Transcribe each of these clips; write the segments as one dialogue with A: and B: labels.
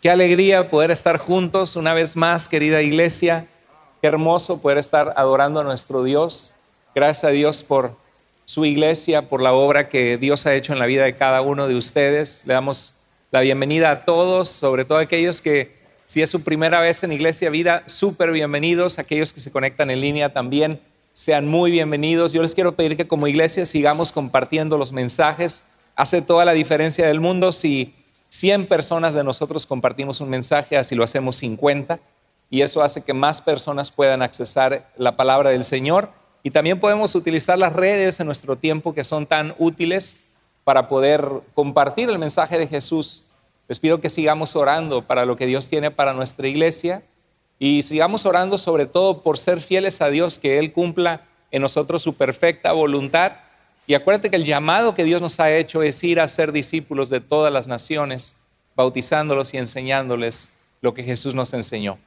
A: Qué alegría poder estar juntos una vez más, querida iglesia. Qué hermoso poder estar adorando a nuestro Dios. Gracias a Dios por su iglesia, por la obra que Dios ha hecho en la vida de cada uno de ustedes. Le damos la bienvenida a todos, sobre todo a aquellos que, si es su primera vez en Iglesia Vida, súper bienvenidos. Aquellos que se conectan en línea también, sean muy bienvenidos. Yo les quiero pedir que como iglesia sigamos compartiendo los mensajes. Hace toda la diferencia del mundo si 100 personas de nosotros compartimos un mensaje, así lo hacemos 50, y eso hace que más personas puedan accesar la palabra del Señor. Y también podemos utilizar las redes en nuestro tiempo, que son tan útiles para poder compartir el mensaje de Jesús. Les pido que sigamos orando para lo que Dios tiene para nuestra iglesia y sigamos orando sobre todo por ser fieles a Dios, que Él cumpla en nosotros su perfecta voluntad. Y acuérdate que el llamado que Dios nos ha hecho es ir a ser discípulos de todas las naciones, bautizándolos y enseñándoles lo que Jesús nos enseñó.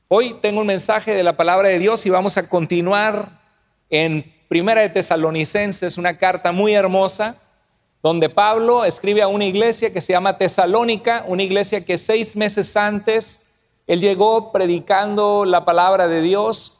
A: Hoy tengo un mensaje de la palabra de Dios y vamos a continuar en Primera de Tesalonicenses, una carta muy hermosa, donde Pablo escribe a una iglesia que se llama Tesalónica, una iglesia que 6 meses antes él llegó predicando la palabra de Dios,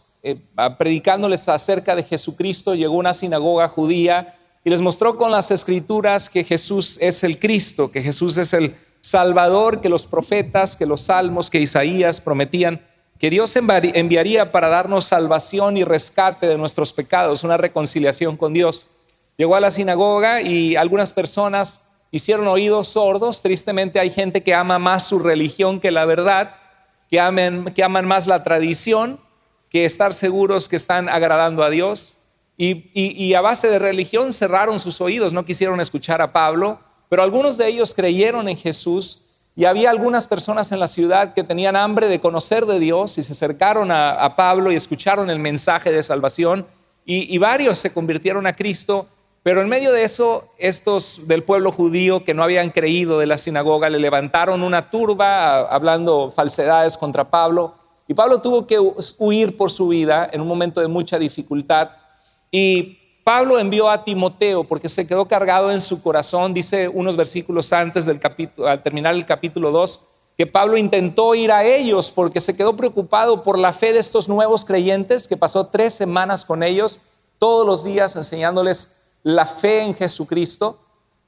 A: predicándoles acerca de Jesucristo. Llegó a una sinagoga judía y les mostró con las escrituras que Jesús es el Cristo, que Jesús es el Salvador, que los profetas, que los salmos, que Isaías prometían que Dios enviaría para darnos salvación y rescate de nuestros pecados, una reconciliación con Dios. Llegó a la sinagoga y algunas personas hicieron oídos sordos. Tristemente hay gente que ama más su religión que la verdad, que aman más la tradición que estar seguros que están agradando a Dios. Y a base de religión cerraron sus oídos, no quisieron escuchar a Pablo, pero algunos de ellos creyeron en Jesús. Y había algunas personas en la ciudad que tenían hambre de conocer de Dios y se acercaron a Pablo y escucharon el mensaje de salvación, y varios se convirtieron a Cristo. Pero en medio de eso, estos del pueblo judío que no habían creído de la sinagoga le levantaron una turba hablando falsedades contra Pablo, y Pablo tuvo que huir por su vida en un momento de mucha dificultad. Y Pablo envió a Timoteo porque se quedó cargado en su corazón. Dice unos versículos antes del capítulo, al terminar el capítulo 2, que Pablo intentó ir a ellos porque se quedó preocupado por la fe de estos nuevos creyentes, que pasó 3 semanas con ellos, todos los días enseñándoles la fe en Jesucristo.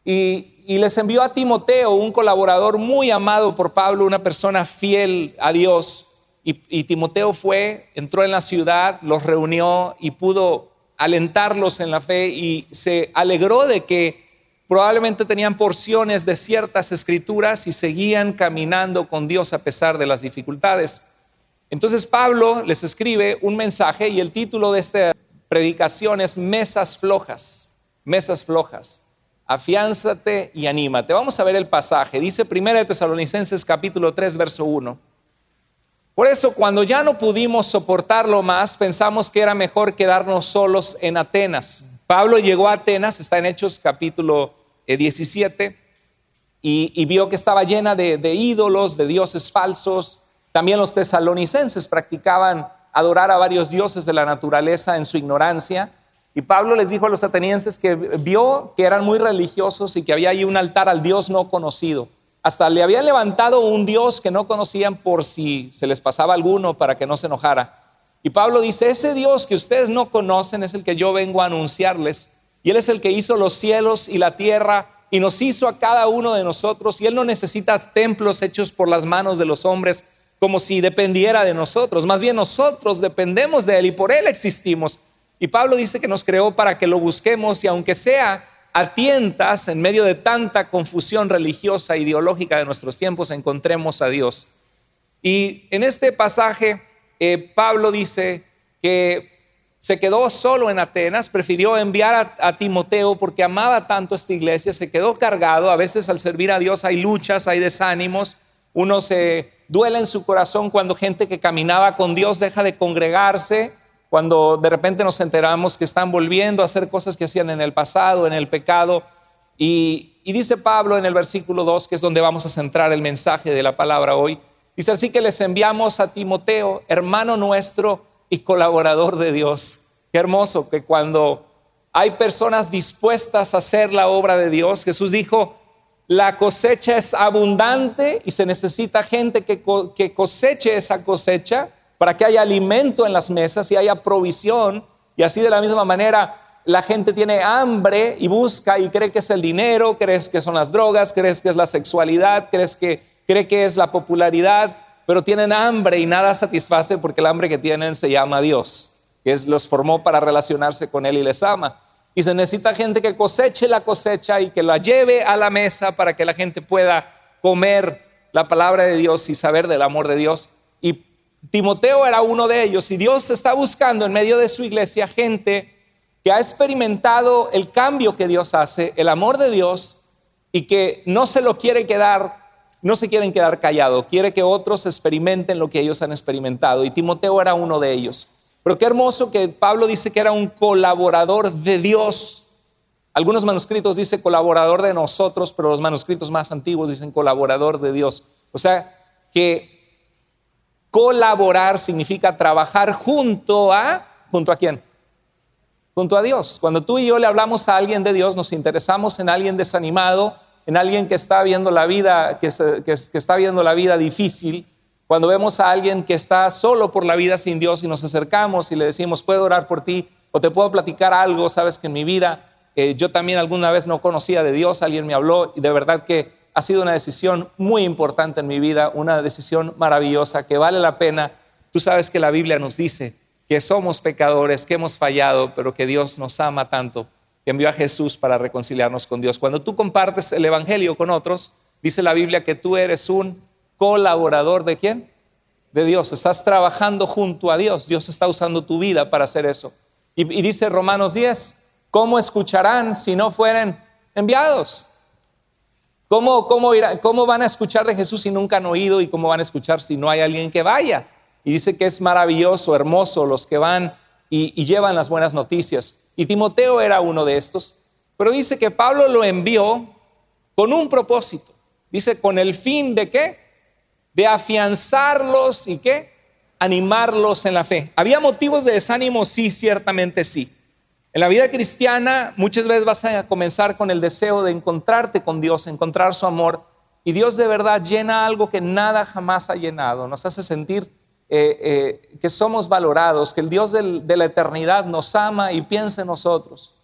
A: Y les envió a Timoteo, un colaborador muy amado por Pablo, una persona fiel a Dios. Y Timoteo entró en la ciudad, los reunió y pudo alentarlos en la fe, y se alegró de que probablemente tenían porciones de ciertas escrituras y seguían caminando con Dios a pesar de las dificultades. Entonces Pablo les escribe un mensaje y el título de esta predicación es Mesas flojas, mesas flojas. Afiánzate y anímate. Vamos a ver el pasaje. Dice 1 Tesalonicenses capítulo 3 verso 1. Por eso, cuando ya no pudimos soportarlo más, pensamos que era mejor quedarnos solos en Atenas. Pablo llegó a Atenas, está en Hechos capítulo 17, y vio que estaba llena de ídolos, de dioses falsos. También los tesalonicenses practicaban adorar a varios dioses de la naturaleza en su ignorancia. Y Pablo les dijo a los atenienses que vio que eran muy religiosos y que había ahí un altar al Dios no conocido. Hasta le habían levantado un Dios que no conocían por si se les pasaba alguno para que no se enojara. Y Pablo dice, ese Dios que ustedes no conocen es el que yo vengo a anunciarles. Y Él es el que hizo los cielos y la tierra y nos hizo a cada uno de nosotros. Y Él no necesita templos hechos por las manos de los hombres como si dependiera de nosotros. Más bien nosotros dependemos de Él y por Él existimos. Y Pablo dice que nos creó para que lo busquemos, y aunque sea a tientas, en medio de tanta confusión religiosa e ideológica de nuestros tiempos, encontremos a Dios. Y en este pasaje Pablo dice que se quedó solo en Atenas, prefirió enviar a Timoteo porque amaba tanto esta iglesia, se quedó cargado. A veces al servir a Dios hay luchas, hay desánimos, uno se duele en su corazón cuando gente que caminaba con Dios deja de congregarse, cuando de repente nos enteramos que están volviendo a hacer cosas que hacían en el pasado, en el pecado. Y dice Pablo en el versículo 2, que es donde vamos a centrar el mensaje de la palabra hoy, dice así que les enviamos a Timoteo, hermano nuestro y colaborador de Dios. Qué hermoso que cuando hay personas dispuestas a hacer la obra de Dios, Jesús dijo, la cosecha es abundante y se necesita gente que coseche esa cosecha para que haya alimento en las mesas y haya provisión. Y así de la misma manera la gente tiene hambre y busca y cree que es el dinero, cree que son las drogas, cree que es la sexualidad, cree que es la popularidad, pero tienen hambre y nada satisface porque el hambre que tienen se llama Dios, que los formó para relacionarse con Él y les ama. Y se necesita gente que coseche la cosecha y que la lleve a la mesa para que la gente pueda comer la palabra de Dios y saber del amor de Dios. Y Timoteo era uno de ellos, y Dios está buscando en medio de su iglesia gente que ha experimentado el cambio que Dios hace, el amor de Dios, y que no se quieren quedar callados, quiere que otros experimenten lo que ellos han experimentado, y Timoteo era uno de ellos. Pero qué hermoso que Pablo dice que era un colaborador de Dios. Algunos manuscritos dicen colaborador de nosotros, pero los manuscritos más antiguos dicen colaborador de Dios. O sea, que colaborar significa trabajar junto a ¿quién? Junto a Dios. Cuando tú y yo le hablamos a alguien de Dios, nos interesamos en alguien desanimado, en alguien que está viendo la vida, que está viendo la vida difícil. Cuando vemos a alguien que está solo por la vida sin Dios y nos acercamos y le decimos, ¿puedo orar por ti? O te puedo platicar algo, sabes que en mi vida yo también alguna vez no conocía de Dios, alguien me habló y de verdad que ha sido una decisión muy importante en mi vida, una decisión maravillosa que vale la pena. Tú sabes que la Biblia nos dice que somos pecadores, que hemos fallado, pero que Dios nos ama tanto, que envió a Jesús para reconciliarnos con Dios. Cuando tú compartes el evangelio con otros, dice la Biblia que tú eres un colaborador ¿de quién? De Dios. Estás trabajando junto a Dios. Dios está usando tu vida para hacer eso. Y dice Romanos 10, ¿cómo escucharán si no fueren enviados? ¿Cómo van a escuchar de Jesús si nunca han oído? ¿Y cómo van a escuchar si no hay alguien que vaya? Y dice que es maravilloso, hermoso los que van y llevan las buenas noticias. Y Timoteo era uno de estos. Pero dice que Pablo lo envió con un propósito. Dice, ¿con el fin de qué? De afianzarlos y ¿qué? Animarlos en la fe. ¿Había motivos de desánimo? Sí, ciertamente sí. En la vida cristiana muchas veces vas a comenzar con el deseo de encontrarte con Dios, encontrar su amor, y Dios de verdad llena algo que nada jamás ha llenado. Nos hace sentir que somos valorados, que el Dios de la eternidad nos ama y piensa en nosotros,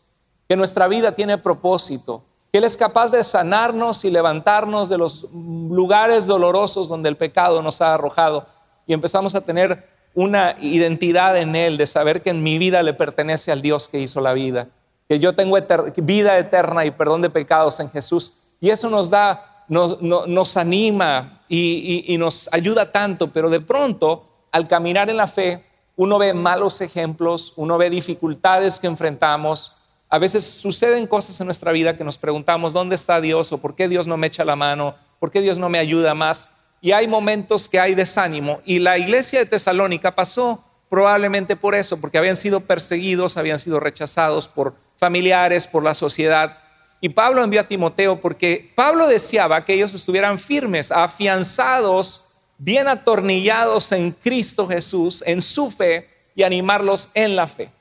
A: que nuestra vida tiene propósito, que Él es capaz de sanarnos y levantarnos de los lugares dolorosos donde el pecado nos ha arrojado, y empezamos a tener una identidad en Él, de saber que en mi vida le pertenece al Dios que hizo la vida, que yo tengo vida eterna y perdón de pecados en Jesús. Y eso nos anima y nos ayuda tanto. Pero de pronto, al caminar en la fe, uno ve malos ejemplos, uno ve dificultades que enfrentamos. A veces suceden cosas en nuestra vida que nos preguntamos, ¿dónde está Dios? ¿O por qué Dios no me echa la mano? ¿Por qué Dios no me ayuda más? Y hay momentos que hay desánimo, y la iglesia de Tesalónica pasó probablemente por eso, porque habían sido perseguidos, habían sido rechazados por familiares, por la sociedad. Y Pablo envió a Timoteo porque Pablo deseaba que ellos estuvieran firmes, afianzados, bien atornillados en Cristo Jesús, en su fe, y animarlos en la fe.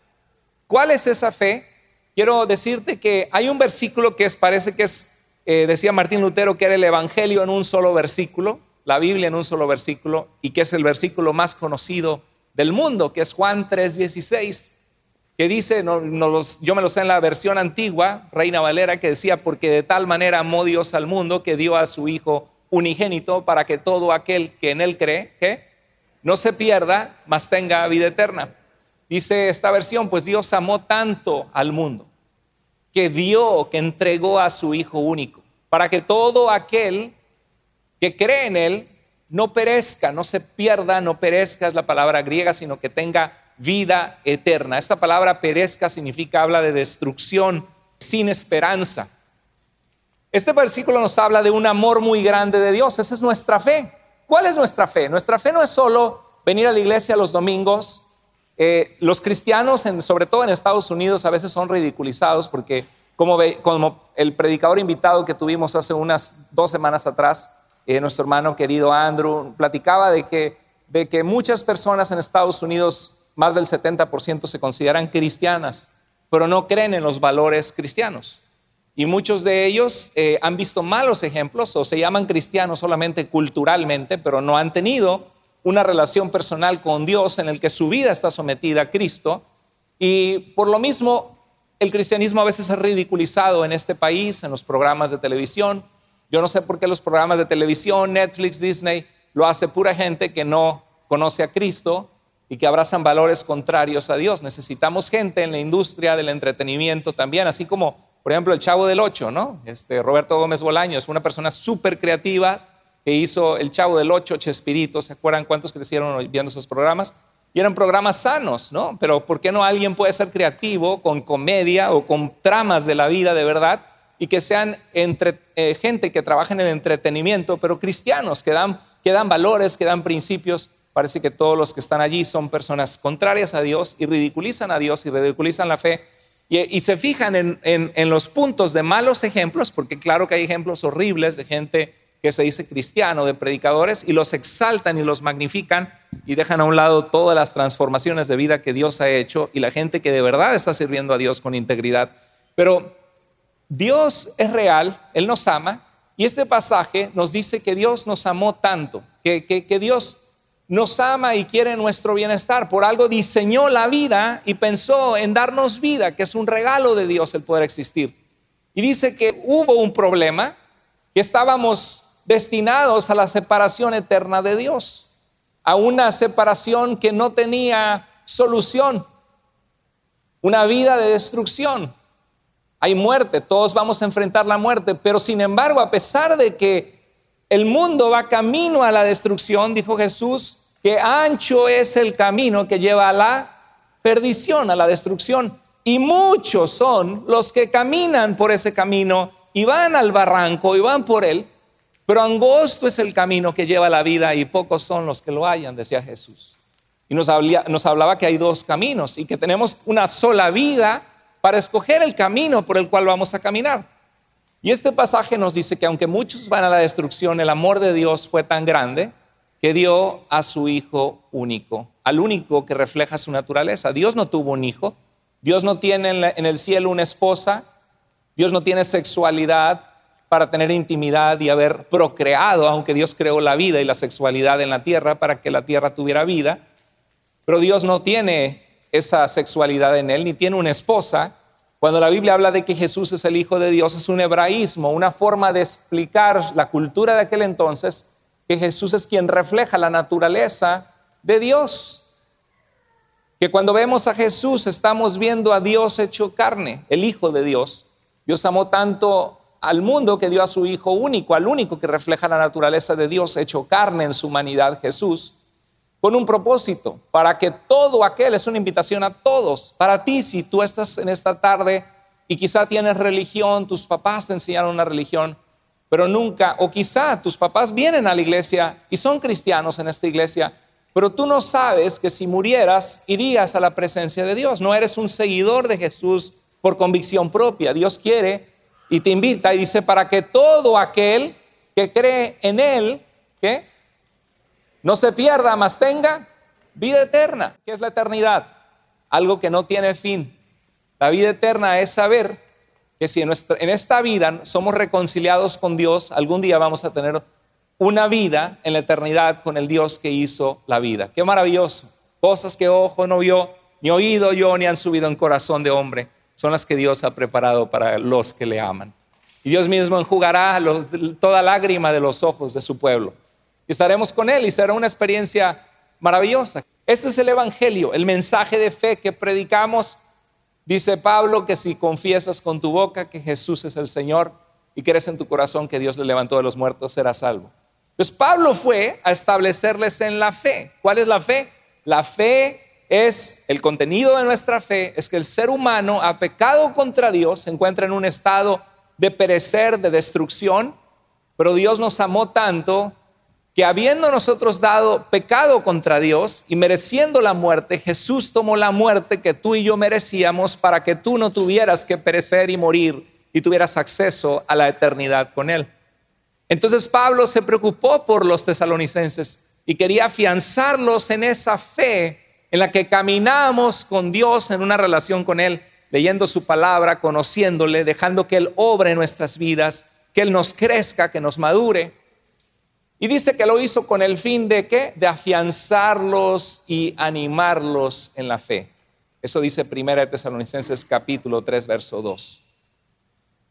A: ¿Cuál es esa fe? Quiero decirte que hay un versículo que parece que es, decía Martín Lutero, que era el evangelio en un solo versículo, la Biblia en un solo versículo, y que es el versículo más conocido del mundo, que es Juan 3:16, que dice, yo me lo sé en la versión antigua, Reina Valera, que decía, porque de tal manera amó Dios al mundo que dio a su Hijo unigénito para que todo aquel que en Él cree, que no se pierda, mas tenga vida eterna. Dice esta versión, pues Dios amó tanto al mundo, que entregó a su Hijo único, para que todo aquel que cree en Él no perezca, no se pierda, no perezca es la palabra griega, sino que tenga vida eterna. Esta palabra perezca habla de destrucción, sin esperanza. Este versículo nos habla de un amor muy grande de Dios. Esa es nuestra fe. ¿Cuál es nuestra fe? Nuestra fe no es solo venir a la iglesia los domingos. Los cristianos, sobre todo en Estados Unidos, a veces son ridiculizados porque como el predicador invitado que tuvimos hace unas 2 semanas atrás, nuestro hermano querido Andrew, platicaba de que muchas personas en Estados Unidos, más del 70%, se consideran cristianas, pero no creen en los valores cristianos. Y muchos de ellos han visto malos ejemplos o se llaman cristianos solamente culturalmente, pero no han tenido una relación personal con Dios en el que su vida está sometida a Cristo. Y por lo mismo, el cristianismo a veces es ridiculizado en este país, en los programas de televisión. Yo no sé por qué los programas de televisión, Netflix, Disney, lo hace pura gente que no conoce a Cristo y que abrazan valores contrarios a Dios. Necesitamos gente en la industria del entretenimiento también, así como por ejemplo, el Chavo del Ocho, ¿no? Roberto Gómez Bolaños fue una persona súper creativa que hizo el Chavo del Ocho, Chespirito. ¿Se acuerdan cuántos crecieron viendo esos programas? Y eran programas sanos, ¿no? Pero ¿por qué no alguien puede ser creativo con comedia o con tramas de la vida de verdad y que sean gente que trabaja en el entretenimiento, pero cristianos, que dan valores, que dan principios? Parece que todos los que están allí son personas contrarias a Dios y ridiculizan a Dios y ridiculizan la fe. Y se fijan en los puntos de malos ejemplos, porque claro que hay ejemplos horribles de gente que se dice cristiano, de predicadores, y los exaltan y los magnifican y dejan a un lado todas las transformaciones de vida que Dios ha hecho y la gente que de verdad está sirviendo a Dios con integridad. Pero Dios es real, Él nos ama, y este pasaje nos dice que Dios nos amó tanto, que Dios nos ama y quiere nuestro bienestar. Por algo diseñó la vida y pensó en darnos vida, que es un regalo de Dios el poder existir. Y dice que hubo un problema, que estábamos destinados a la separación eterna de Dios, a una separación que no tenía solución, una vida de destrucción. Hay muerte, todos vamos a enfrentar la muerte, pero sin embargo, a pesar de que el mundo va camino a la destrucción, dijo Jesús, que ancho es el camino que lleva a la perdición, a la destrucción. Y muchos son los que caminan por ese camino y van al barranco y van por él, pero angosto es el camino que lleva a la vida y pocos son los que lo hallan, decía Jesús. Y nos hablaba que hay dos caminos y que tenemos una sola vida para escoger el camino por el cual vamos a caminar. Y este pasaje nos dice que aunque muchos van a la destrucción, el amor de Dios fue tan grande que dio a su Hijo único, al único que refleja su naturaleza. Dios no tuvo un hijo, Dios no tiene en el cielo una esposa, Dios no tiene sexualidad para tener intimidad y haber procreado, aunque Dios creó la vida y la sexualidad en la tierra para que la tierra tuviera vida. Pero Dios no tiene esa sexualidad en él, ni tiene una esposa. Cuando la Biblia habla de que Jesús es el Hijo de Dios, es un hebraísmo, una forma de explicar la cultura de aquel entonces, que Jesús es quien refleja la naturaleza de Dios. Que cuando vemos a Jesús estamos viendo a Dios hecho carne, el Hijo de Dios. Dios amó tanto al mundo que dio a su Hijo único, al único que refleja la naturaleza de Dios, hecho carne en su humanidad, Jesús, con un propósito, para que todo aquel, es una invitación a todos, para ti, si tú estás en esta tarde y quizá tienes religión, tus papás te enseñaron una religión, pero nunca, o quizá tus papás vienen a la iglesia y son cristianos en esta iglesia, pero tú no sabes que si murieras, irías a la presencia de Dios. No eres un seguidor de Jesús por convicción propia. Dios quiere y te invita y dice, para que todo aquel que cree en Él, ¿qué? No se pierda, mas tenga vida eterna. ¿Qué es la eternidad? Algo que no tiene fin. La vida eterna es saber que si en esta vida somos reconciliados con Dios, algún día vamos a tener una vida en la eternidad con el Dios que hizo la vida. Qué maravilloso. Cosas que ojo no vio, ni oído yo, ni han subido en corazón de hombre, son las que Dios ha preparado para los que le aman. Y Dios mismo enjugará toda lágrima de los ojos de su pueblo. Y estaremos con Él y será una experiencia maravillosa. Este es el evangelio, el mensaje de fe que predicamos. Dice Pablo que si confiesas con tu boca que Jesús es el Señor y crees en tu corazón que Dios le levantó de los muertos, serás salvo. Entonces Pablo fue a establecerles en la fe. ¿Cuál es la fe? La fe es, el contenido de nuestra fe es que el ser humano ha pecado contra Dios, se encuentra en un estado de perecer, de destrucción, pero Dios nos amó tanto que habiendo nosotros dado pecado contra Dios y mereciendo la muerte, Jesús tomó la muerte que tú y yo merecíamos para que tú no tuvieras que perecer y morir y tuvieras acceso a la eternidad con Él. Entonces Pablo se preocupó por los tesalonicenses y quería afianzarlos en esa fe en la que caminamos con Dios en una relación con Él leyendo su palabra, conociéndole, dejando que Él obre en nuestras vidas, que Él nos crezca, que nos madure. Y dice que lo hizo con el fin de ¿qué? De afianzarlos y animarlos en la fe. Eso dice 1 Tesalonicenses capítulo 3, verso 2.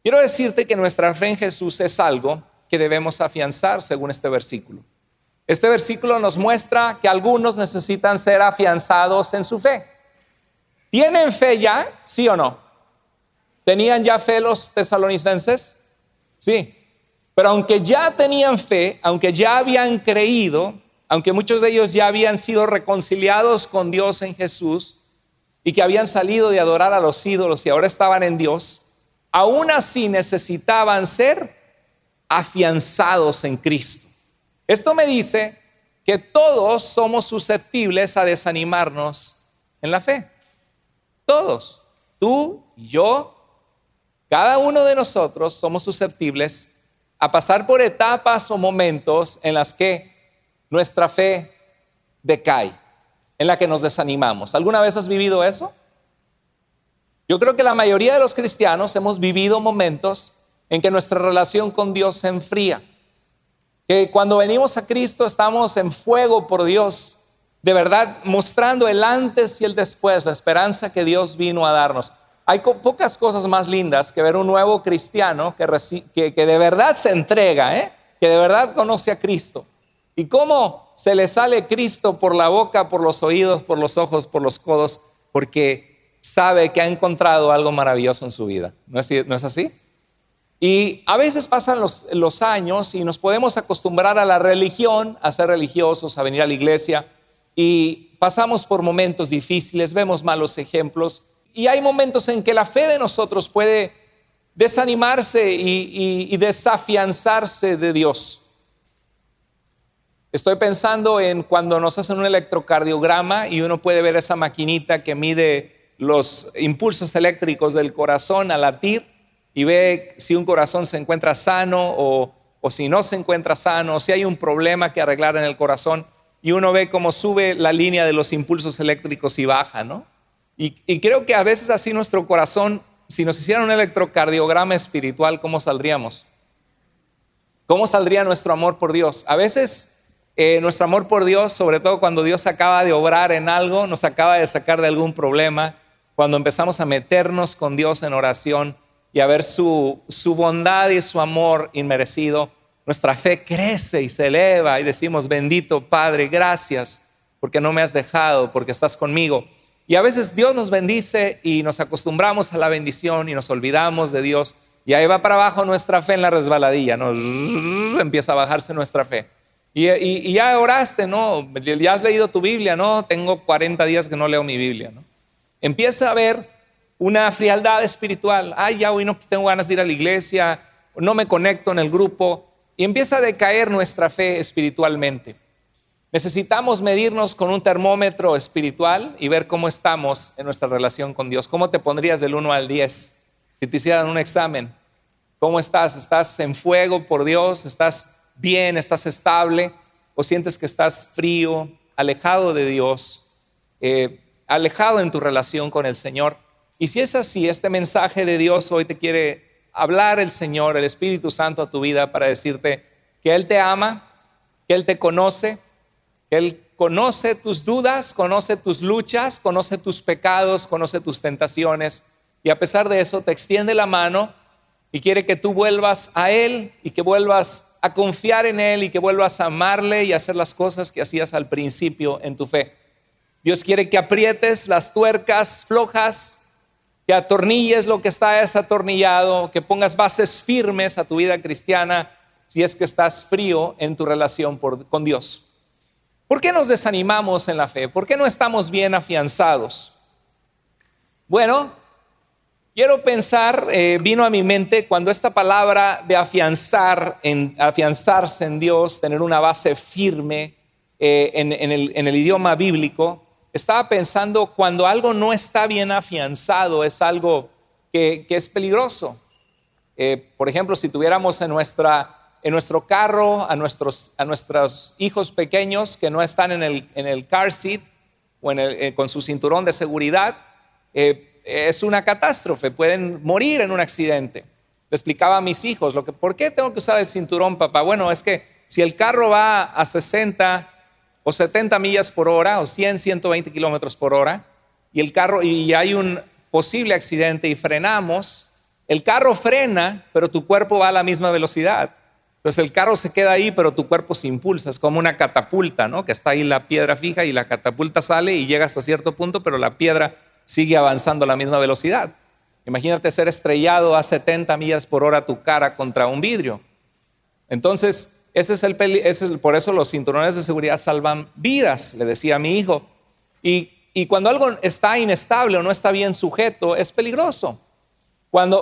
A: Quiero decirte que nuestra fe en Jesús es algo que debemos afianzar según este versículo. Este versículo nos muestra que algunos necesitan ser afianzados en su fe. ¿Tienen fe ya? ¿Sí o no? ¿Tenían ya fe los tesalonicenses? Sí. Pero aunque ya tenían fe, aunque ya habían creído, aunque muchos de ellos ya habían sido reconciliados con Dios en Jesús y que habían salido de adorar a los ídolos y ahora estaban en Dios, aún así necesitaban ser afianzados en Cristo. Esto me dice que todos somos susceptibles a desanimarnos en la fe. Todos, tú y yo, cada uno de nosotros somos susceptibles a pasar por etapas o momentos en las que nuestra fe decae, en la que nos desanimamos. ¿Alguna vez has vivido eso? Yo creo que la mayoría de los cristianos hemos vivido momentos en que nuestra relación con Dios se enfría, que cuando venimos a Cristo estamos en fuego por Dios, de verdad mostrando el antes y el después, la esperanza que Dios vino a darnos. Hay pocas cosas más lindas que ver un nuevo cristiano que de verdad se entrega, que de verdad conoce a Cristo. Y cómo se le sale Cristo por la boca, por los oídos, por los ojos, por los codos, porque sabe que ha encontrado algo maravilloso en su vida. ¿No es así? Y a veces pasan los años y nos podemos acostumbrar a la religión, a ser religiosos, a venir a la iglesia, y pasamos por momentos difíciles, vemos malos ejemplos. Y hay momentos en que la fe de nosotros puede desanimarse y desafianzarse de Dios. Estoy pensando en cuando nos hacen un electrocardiograma y uno puede ver esa maquinita que mide los impulsos eléctricos del corazón al latir y ve si un corazón se encuentra sano o si no se encuentra sano, o si hay un problema que arreglar en el corazón, y uno ve cómo sube la línea de los impulsos eléctricos y baja, ¿no? Y creo que a veces así nuestro corazón, si nos hicieran un electrocardiograma espiritual, ¿cómo saldríamos? ¿Cómo saldría nuestro amor por Dios? A veces nuestro amor por Dios, sobre todo cuando Dios acaba de obrar en algo, nos acaba de sacar de algún problema, cuando empezamos a meternos con Dios en oración y a ver su bondad y su amor inmerecido, nuestra fe crece y se eleva y decimos: bendito Padre, gracias porque no me has dejado, porque estás conmigo. Y a veces Dios nos bendice y nos acostumbramos a la bendición y nos olvidamos de Dios, y ahí va para abajo nuestra fe en la resbaladilla, ¿no? Empieza a bajarse nuestra fe. Y ya oraste, ¿no? Ya has leído tu Biblia, ¿no? Tengo 40 días que no leo mi Biblia, ¿no? Empieza a haber una frialdad espiritual. Ay, ya hoy no tengo ganas de ir a la iglesia, no me conecto en el grupo, y empieza a decaer nuestra fe espiritualmente. Necesitamos medirnos con un termómetro espiritual y ver cómo estamos en nuestra relación con Dios. ¿Cómo te pondrías del 1 al 10 si te hicieran un examen? ¿Cómo estás? ¿Estás en fuego por Dios? ¿Estás bien? ¿Estás estable? ¿O sientes que estás frío, alejado de Dios, alejado en tu relación con el Señor? Y si es así, este mensaje de Dios hoy te quiere hablar el Señor, el Espíritu Santo a tu vida, para decirte que Él te ama, que Él te conoce, que Él conoce tus dudas, conoce tus luchas, conoce tus pecados, conoce tus tentaciones, y a pesar de eso te extiende la mano y quiere que tú vuelvas a Él y que vuelvas a confiar en Él y que vuelvas a amarle y a hacer las cosas que hacías al principio en tu fe. Dios quiere que aprietes las tuercas flojas, que atornilles lo que está desatornillado, que pongas bases firmes a tu vida cristiana si es que estás frío en tu relación con Dios. ¿Por qué nos desanimamos en la fe? ¿Por qué no estamos bien afianzados? Bueno, quiero pensar, vino a mi mente cuando esta palabra de afianzarse en Dios, tener una base firme en el idioma bíblico. Estaba pensando cuando algo no está bien afianzado, es algo que es peligroso. Por ejemplo, si tuviéramos en nuestro carro a nuestros hijos pequeños que no están en el car seat o con su cinturón de seguridad, es una catástrofe, pueden morir en un accidente. Le explicaba a mis hijos, ¿por qué tengo que usar el cinturón, papá? Bueno, es que si el carro va a 60 o 70 millas por hora, o 100, 120 kilómetros por hora, y hay un posible accidente y frenamos, el carro frena, pero tu cuerpo va a la misma velocidad. Entonces el carro se queda ahí, pero tu cuerpo se impulsa. Es como una catapulta, ¿no? Que está ahí la piedra fija y la catapulta sale y llega hasta cierto punto, pero la piedra sigue avanzando a la misma velocidad. Imagínate ser estrellado a 70 millas por hora tu cara contra un vidrio. Entonces, por eso los cinturones de seguridad salvan vidas, le decía a mi hijo. Y cuando algo está inestable o no está bien sujeto, es peligroso.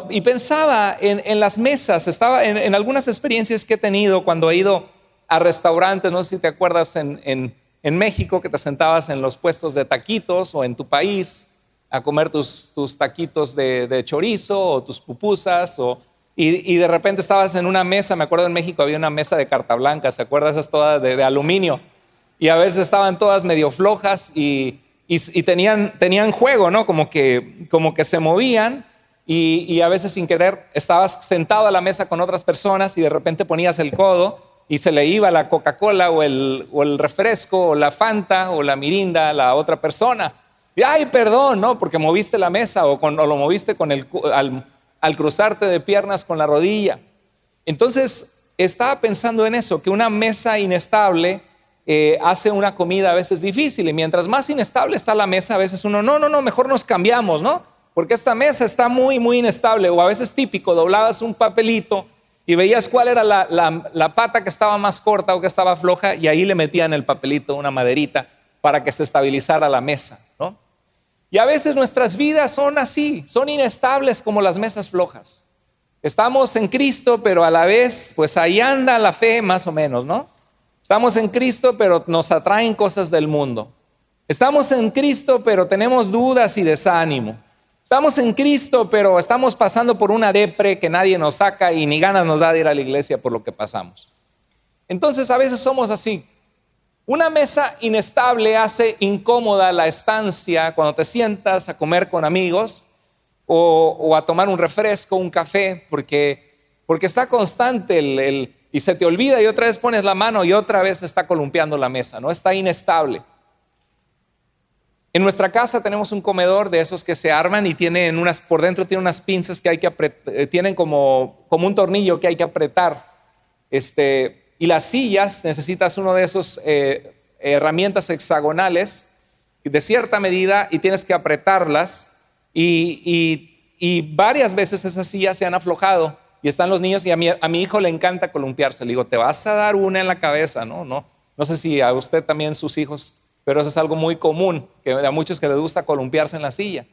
A: Y pensaba en las mesas, estaba en algunas experiencias que he tenido cuando he ido a restaurantes, no sé si te acuerdas en México, que te sentabas en los puestos de taquitos, o en tu país a comer tus taquitos de chorizo o tus pupusas, y de repente estabas en una mesa. Me acuerdo en México había una mesa de carta blanca, ¿se acuerdas? Esas todas de aluminio, y a veces estaban todas medio flojas y tenían juego, ¿no? Como que se movían. Y a veces sin querer estabas sentado a la mesa con otras personas y de repente ponías el codo y se le iba la Coca-Cola o el refresco o la Fanta o la Mirinda a la otra persona. Y ay, perdón, ¿no? Porque moviste la mesa o lo moviste al cruzarte de piernas con la rodilla. Entonces estaba pensando en eso, que una mesa inestable hace una comida a veces difícil, y mientras más inestable está la mesa, a veces uno, no, mejor nos cambiamos, ¿no? Porque esta mesa está muy, muy inestable. O a veces típico, doblabas un papelito y veías cuál era la pata que estaba más corta o que estaba floja, y ahí le metían el papelito, una maderita, para que se estabilizara la mesa, ¿no? Y a veces nuestras vidas son así, son inestables como las mesas flojas. Estamos en Cristo, pero a la vez, pues ahí anda la fe más o menos, ¿no? Estamos en Cristo, pero nos atraen cosas del mundo. Estamos en Cristo, pero tenemos dudas y desánimo. Estamos en Cristo, pero estamos pasando por una depre que nadie nos saca y ni ganas nos da de ir a la iglesia por lo que pasamos. Entonces a veces somos así. Una mesa inestable hace incómoda la estancia cuando te sientas a comer con amigos o a tomar un refresco, un café, porque está constante y se te olvida, y otra vez pones la mano y otra vez está columpiando la mesa, ¿no? Está inestable. En nuestra casa tenemos un comedor de esos que se arman y por dentro tiene unas pinzas que hay que apretar, tienen como un tornillo que hay que apretar. Y las sillas, necesitas uno de esos herramientas hexagonales de cierta medida y tienes que apretarlas. Y varias veces esas sillas se han aflojado y están los niños, y a mi hijo le encanta columpiarse. Le digo, te vas a dar una en la cabeza, ¿no? No sé si a usted también, sus hijos, pero eso es algo muy común, que a muchos que les gusta columpiarse en la silla.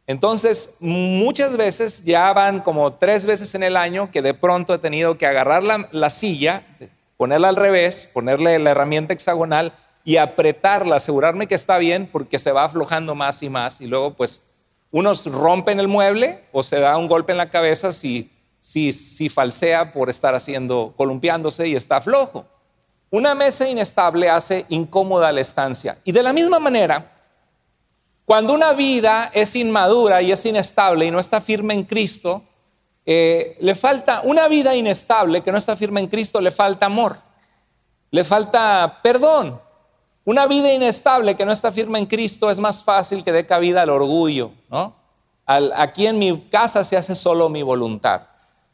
A: Entonces, muchas veces, ya van como 3 veces en el año que de pronto he tenido que agarrar la silla, ponerla al revés, ponerle la herramienta hexagonal y apretarla, asegurarme que está bien, porque se va aflojando más y más, y luego pues unos rompen el mueble o se da un golpe en la cabeza si falsea por estar columpiándose y está flojo. Una mesa inestable hace incómoda la estancia. Y de la misma manera, cuando una vida es inmadura y es inestable y no está firme en Cristo, le falta una vida inestable que no está firme en Cristo, le falta amor, le falta perdón. Una vida inestable que no está firme en Cristo es más fácil que dé cabida al orgullo, ¿no? Aquí en mi casa se hace solo mi voluntad.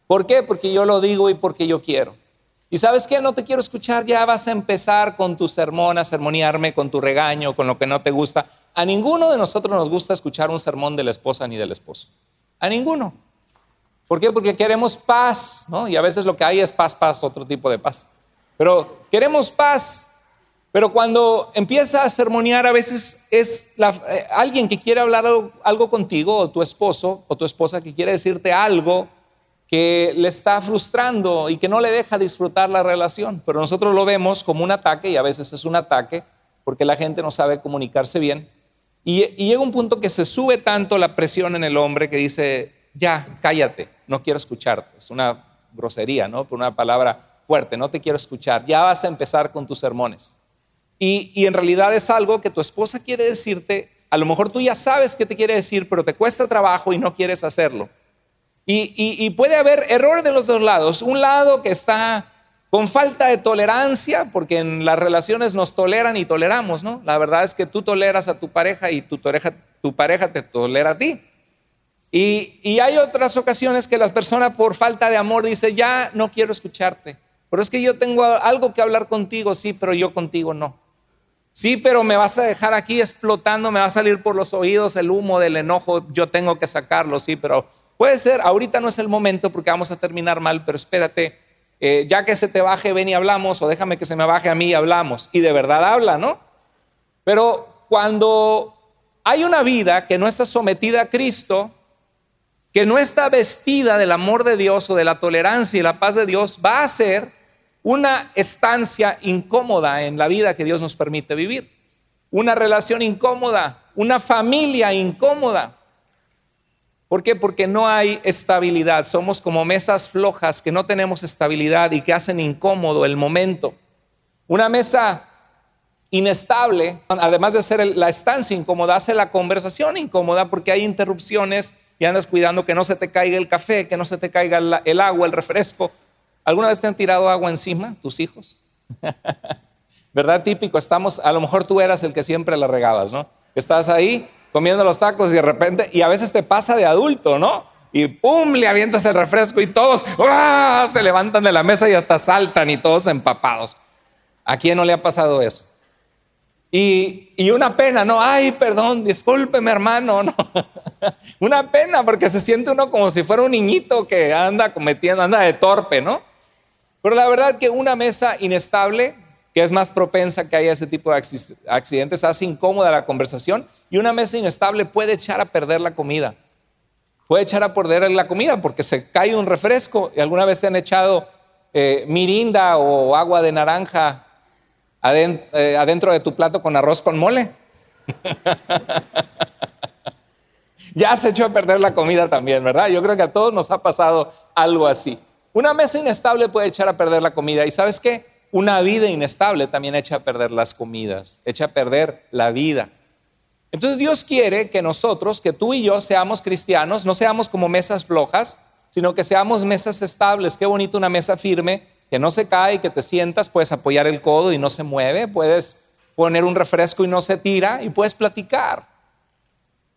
A: ¿Por qué? Porque yo lo digo y porque yo quiero. Y ¿sabes qué? No te quiero escuchar, ya vas a empezar con tu sermón, a sermonearme con tu regaño, con lo que no te gusta. A ninguno de nosotros nos gusta escuchar un sermón de la esposa ni del esposo. A ninguno. ¿Por qué? Porque queremos paz, ¿no? Y a veces lo que hay es paz, otro tipo de paz. Pero queremos paz. Pero cuando empieza a sermonear, a veces es alguien que quiere hablar algo contigo, o tu esposo o tu esposa que quiere decirte algo que le está frustrando y que no le deja disfrutar la relación. Pero nosotros lo vemos como un ataque, y a veces es un ataque porque la gente no sabe comunicarse bien. Y llega un punto que se sube tanto la presión en el hombre que dice, ya, cállate, no quiero escucharte. Es una grosería, ¿no? Por una palabra fuerte, no te quiero escuchar, ya vas a empezar con tus sermones. Y en realidad es algo que tu esposa quiere decirte a lo mejor tú ya sabes qué te quiere decir, pero te cuesta trabajo y no quieres hacerlo. Y puede haber error de los dos lados. Un lado que está con falta de tolerancia, porque en las relaciones nos toleran y toleramos, ¿no? La verdad es que tú toleras a tu pareja y tu pareja te tolera a ti. Y hay otras ocasiones que la persona por falta de amor dice, ya no quiero escucharte. Pero es que yo tengo algo que hablar contigo, sí, pero yo contigo no. Sí, pero me vas a dejar aquí explotando, me va a salir por los oídos el humo del enojo, yo tengo que sacarlo, sí, pero puede ser, ahorita no es el momento porque vamos a terminar mal, pero espérate, ya que se te baje, ven y hablamos, o déjame que se me baje a mí y hablamos. Y de verdad habla, ¿no? Pero cuando hay una vida que no está sometida a Cristo, que no está vestida del amor de Dios o de la tolerancia y la paz de Dios, va a ser una estancia incómoda en la vida que Dios nos permite vivir, una relación incómoda, una familia incómoda. ¿Por qué? Porque no hay estabilidad. Somos como mesas flojas que no tenemos estabilidad y que hacen incómodo el momento. Una mesa inestable, además de ser la estancia incómoda, hace la conversación incómoda porque hay interrupciones y andas cuidando que no se te caiga el café, que no se te caiga el agua, el refresco. ¿Alguna vez te han tirado agua encima tus hijos? ¿Verdad? Típico, a lo mejor tú eras el que siempre la regabas, ¿no? Estás ahí comiendo los tacos y de repente, y a veces te pasa de adulto, ¿no? Y pum, le avientas el refresco y todos se levantan de la mesa y hasta saltan y todos empapados. ¿A quién no le ha pasado eso? Y una pena, ¿no? Ay, perdón, discúlpeme, hermano, ¿no? Una pena porque se siente uno como si fuera un niñito que anda de torpe, ¿no? Pero la verdad que una mesa inestable, que es más propensa que haya ese tipo de accidentes, hace incómoda la conversación, y una mesa inestable puede echar a perder la comida. Puede echar a perder la comida porque se cae un refresco. ¿Y alguna vez te han echado mirinda o agua de naranja adentro de tu plato con arroz con mole? Ya se echó a perder la comida también, ¿verdad? Yo creo que a todos nos ha pasado algo así. Una mesa inestable puede echar a perder la comida. ¿Y sabes qué? Una vida inestable también echa a perder las comidas, echa a perder la vida. Entonces Dios quiere que nosotros, que tú y yo seamos cristianos, no seamos como mesas flojas, sino que seamos mesas estables. Qué bonito una mesa firme, que no se cae, que te sientas, puedes apoyar el codo y no se mueve, puedes poner un refresco y no se tira, y puedes platicar.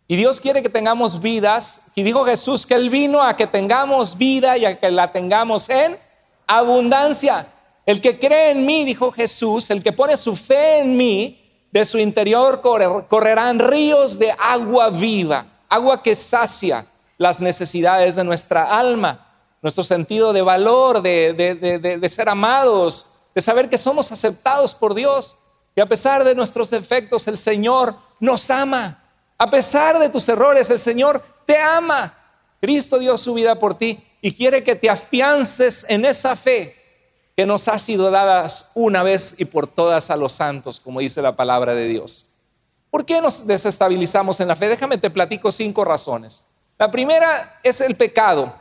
A: Y Dios quiere que tengamos vidas, y dijo Jesús que Él vino a que tengamos vida y a que la tengamos en abundancia. El que cree en mí, dijo Jesús, el que pone su fe en mí, de su interior correrán ríos de agua viva, agua que sacia las necesidades de nuestra alma, nuestro sentido de valor, de ser amados, de saber que somos aceptados por Dios, que a pesar de nuestros defectos el Señor nos ama. A pesar de tus errores, el Señor te ama. Cristo dio su vida por ti y quiere que te afiances en esa fe que nos ha sido dadas una vez y por todas a los santos, como dice la palabra de Dios. ¿Por qué nos desestabilizamos en la fe? Déjame te platico 5 razones. La primera es el pecado.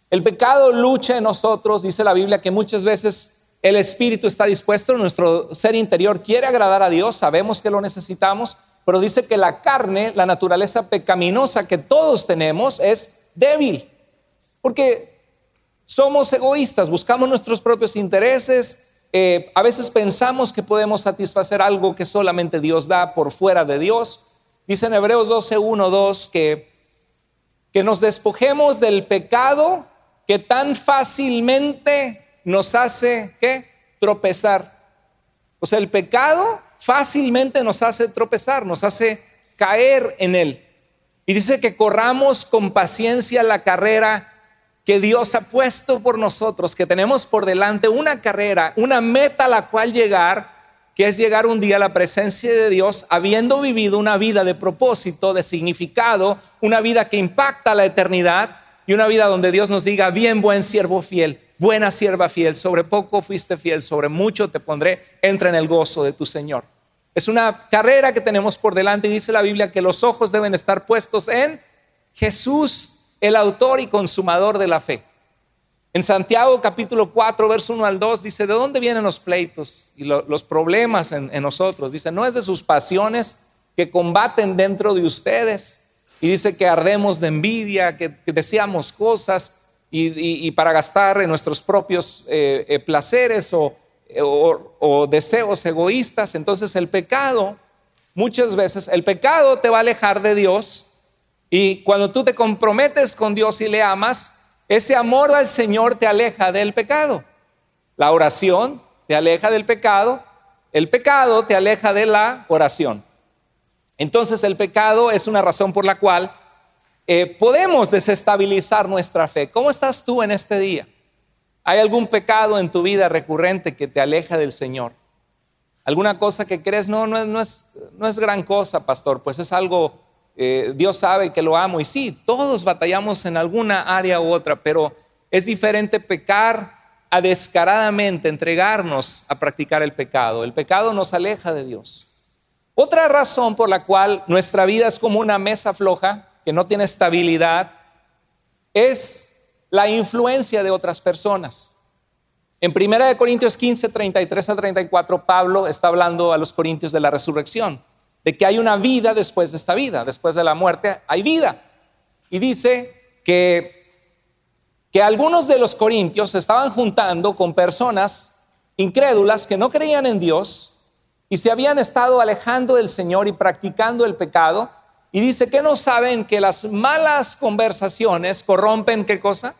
A: El pecado lucha en nosotros, dice la Biblia, que muchas veces el espíritu está dispuesto, nuestro ser interior quiere agradar a Dios, sabemos que lo necesitamos, pero dice que la carne, la naturaleza pecaminosa que todos tenemos es débil, porque somos egoístas, buscamos nuestros propios intereses, a veces pensamos que podemos satisfacer algo que solamente Dios da por fuera de Dios. Dice en Hebreos 12:1-2 que nos despojemos del pecado que tan fácilmente nos hace ¿qué? Tropezar. O sea, el pecado fácilmente nos hace tropezar, nos hace caer en él. Y dice que corramos con paciencia la carrera que Dios ha puesto por nosotros, que tenemos por delante una carrera, una meta a la cual llegar, que es llegar un día a la presencia de Dios, habiendo vivido una vida de propósito, de significado, una vida que impacta la eternidad y una vida donde Dios nos diga, bien, buen siervo fiel, buena sierva fiel, sobre poco fuiste fiel, sobre mucho te pondré, entra en el gozo de tu Señor. Es una carrera que tenemos por delante y dice la Biblia que los ojos deben estar puestos en Jesús, el autor y consumador de la fe. En Santiago capítulo 4, verso 1-2 dice, ¿de dónde vienen los pleitos y los problemas en nosotros? Dice, no es de sus pasiones que combaten dentro de ustedes. Y dice que ardemos de envidia, que deseamos cosas y para gastar en nuestros propios placeres o deseos egoístas. Entonces el pecado, muchas veces, el pecado te va a alejar de Dios. Y cuando tú te comprometes con Dios y le amas, ese amor al Señor te aleja del pecado. La oración te aleja del pecado, el pecado te aleja de la oración. Entonces el pecado es una razón por la cual podemos desestabilizar nuestra fe. ¿Cómo estás tú en este día? ¿Hay algún pecado en tu vida recurrente que te aleja del Señor? ¿Alguna cosa que crees? No es gran cosa, pastor, pues es algo, Dios sabe que lo amo. Y sí, todos batallamos en alguna área u otra, pero es diferente pecar a descaradamente entregarnos a practicar el pecado. El pecado nos aleja de Dios. Otra razón por la cual nuestra vida es como una mesa floja, que no tiene estabilidad, es la influencia de otras personas. En 1 Corintios 15, 33 a 34, Pablo está hablando a los corintios de la resurrección, de que hay una vida después de esta vida, después de la muerte hay vida. Y dice que algunos de los corintios se estaban juntando con personas incrédulas que no creían en Dios y se habían estado alejando del Señor y practicando el pecado. Y dice que no saben que las malas conversaciones corrompen, ¿qué cosa?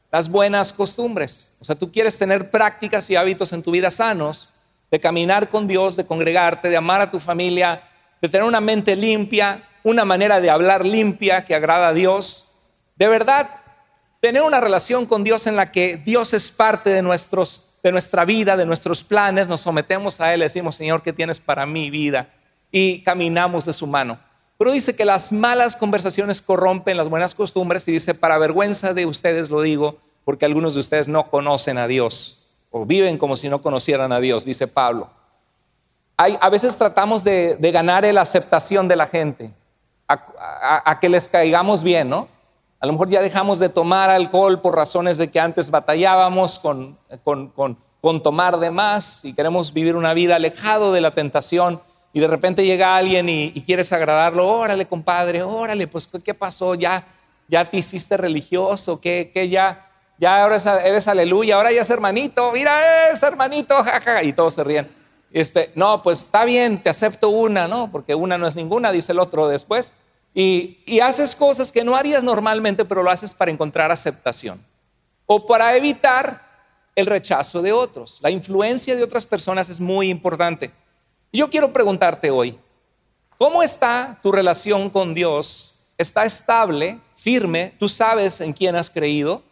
A: Las buenas costumbres. O sea, tú quieres tener prácticas y hábitos en tu vida sanos, de caminar con Dios, de congregarte, de amar a tu familia, de tener una mente limpia, una manera de hablar limpia que agrada a Dios. De verdad, tener una relación con Dios en la que Dios es parte de nuestra vida, de nuestros planes. Nos sometemos a Él, le decimos, Señor, ¿qué tienes para mi vida? Y caminamos de su mano. Pero dice que las malas conversaciones corrompen las buenas costumbres y dice, para vergüenza de ustedes lo digo, porque algunos de ustedes no conocen a Dios o viven como si no conocieran a Dios, dice Pablo. A veces tratamos de ganar la aceptación de la gente, a que les caigamos bien, ¿no? A lo mejor ya dejamos de tomar alcohol por razones de que antes batallábamos con tomar de más y queremos vivir una vida alejado de la tentación. Y de repente llega alguien y quieres agradarlo. Órale, compadre, órale, pues ¿qué pasó? Ya te hiciste religioso, que ya ahora eres aleluya, ahora ya es hermanito, mira, es hermanito, jaja, y todos se ríen. No, pues está bien, te acepto una, ¿no? Porque una no es ninguna, dice el otro después. Y haces cosas que no harías normalmente, pero lo haces para encontrar aceptación o para evitar el rechazo de otros. La influencia de otras personas es muy importante. Yo quiero preguntarte hoy, ¿cómo está tu relación con Dios? ¿Está estable, firme? ¿Tú sabes en quién has creído?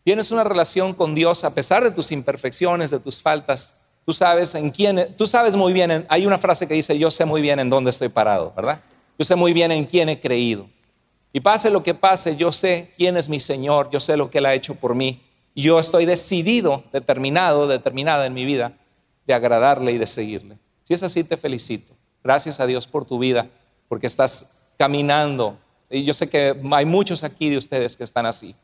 A: ¿Tienes una relación con Dios a pesar de tus imperfecciones, de tus faltas? Tú sabes muy bien, hay una frase que dice, yo sé muy bien en dónde estoy parado, ¿verdad? Yo sé muy bien en quién he creído. Y pase lo que pase, yo sé quién es mi Señor, yo sé lo que Él ha hecho por mí. Y yo estoy determinada en mi vida de agradarle y de seguirle. Si es así, te felicito. Gracias a Dios por tu vida, porque estás caminando. Y yo sé que hay muchos aquí de ustedes que están así.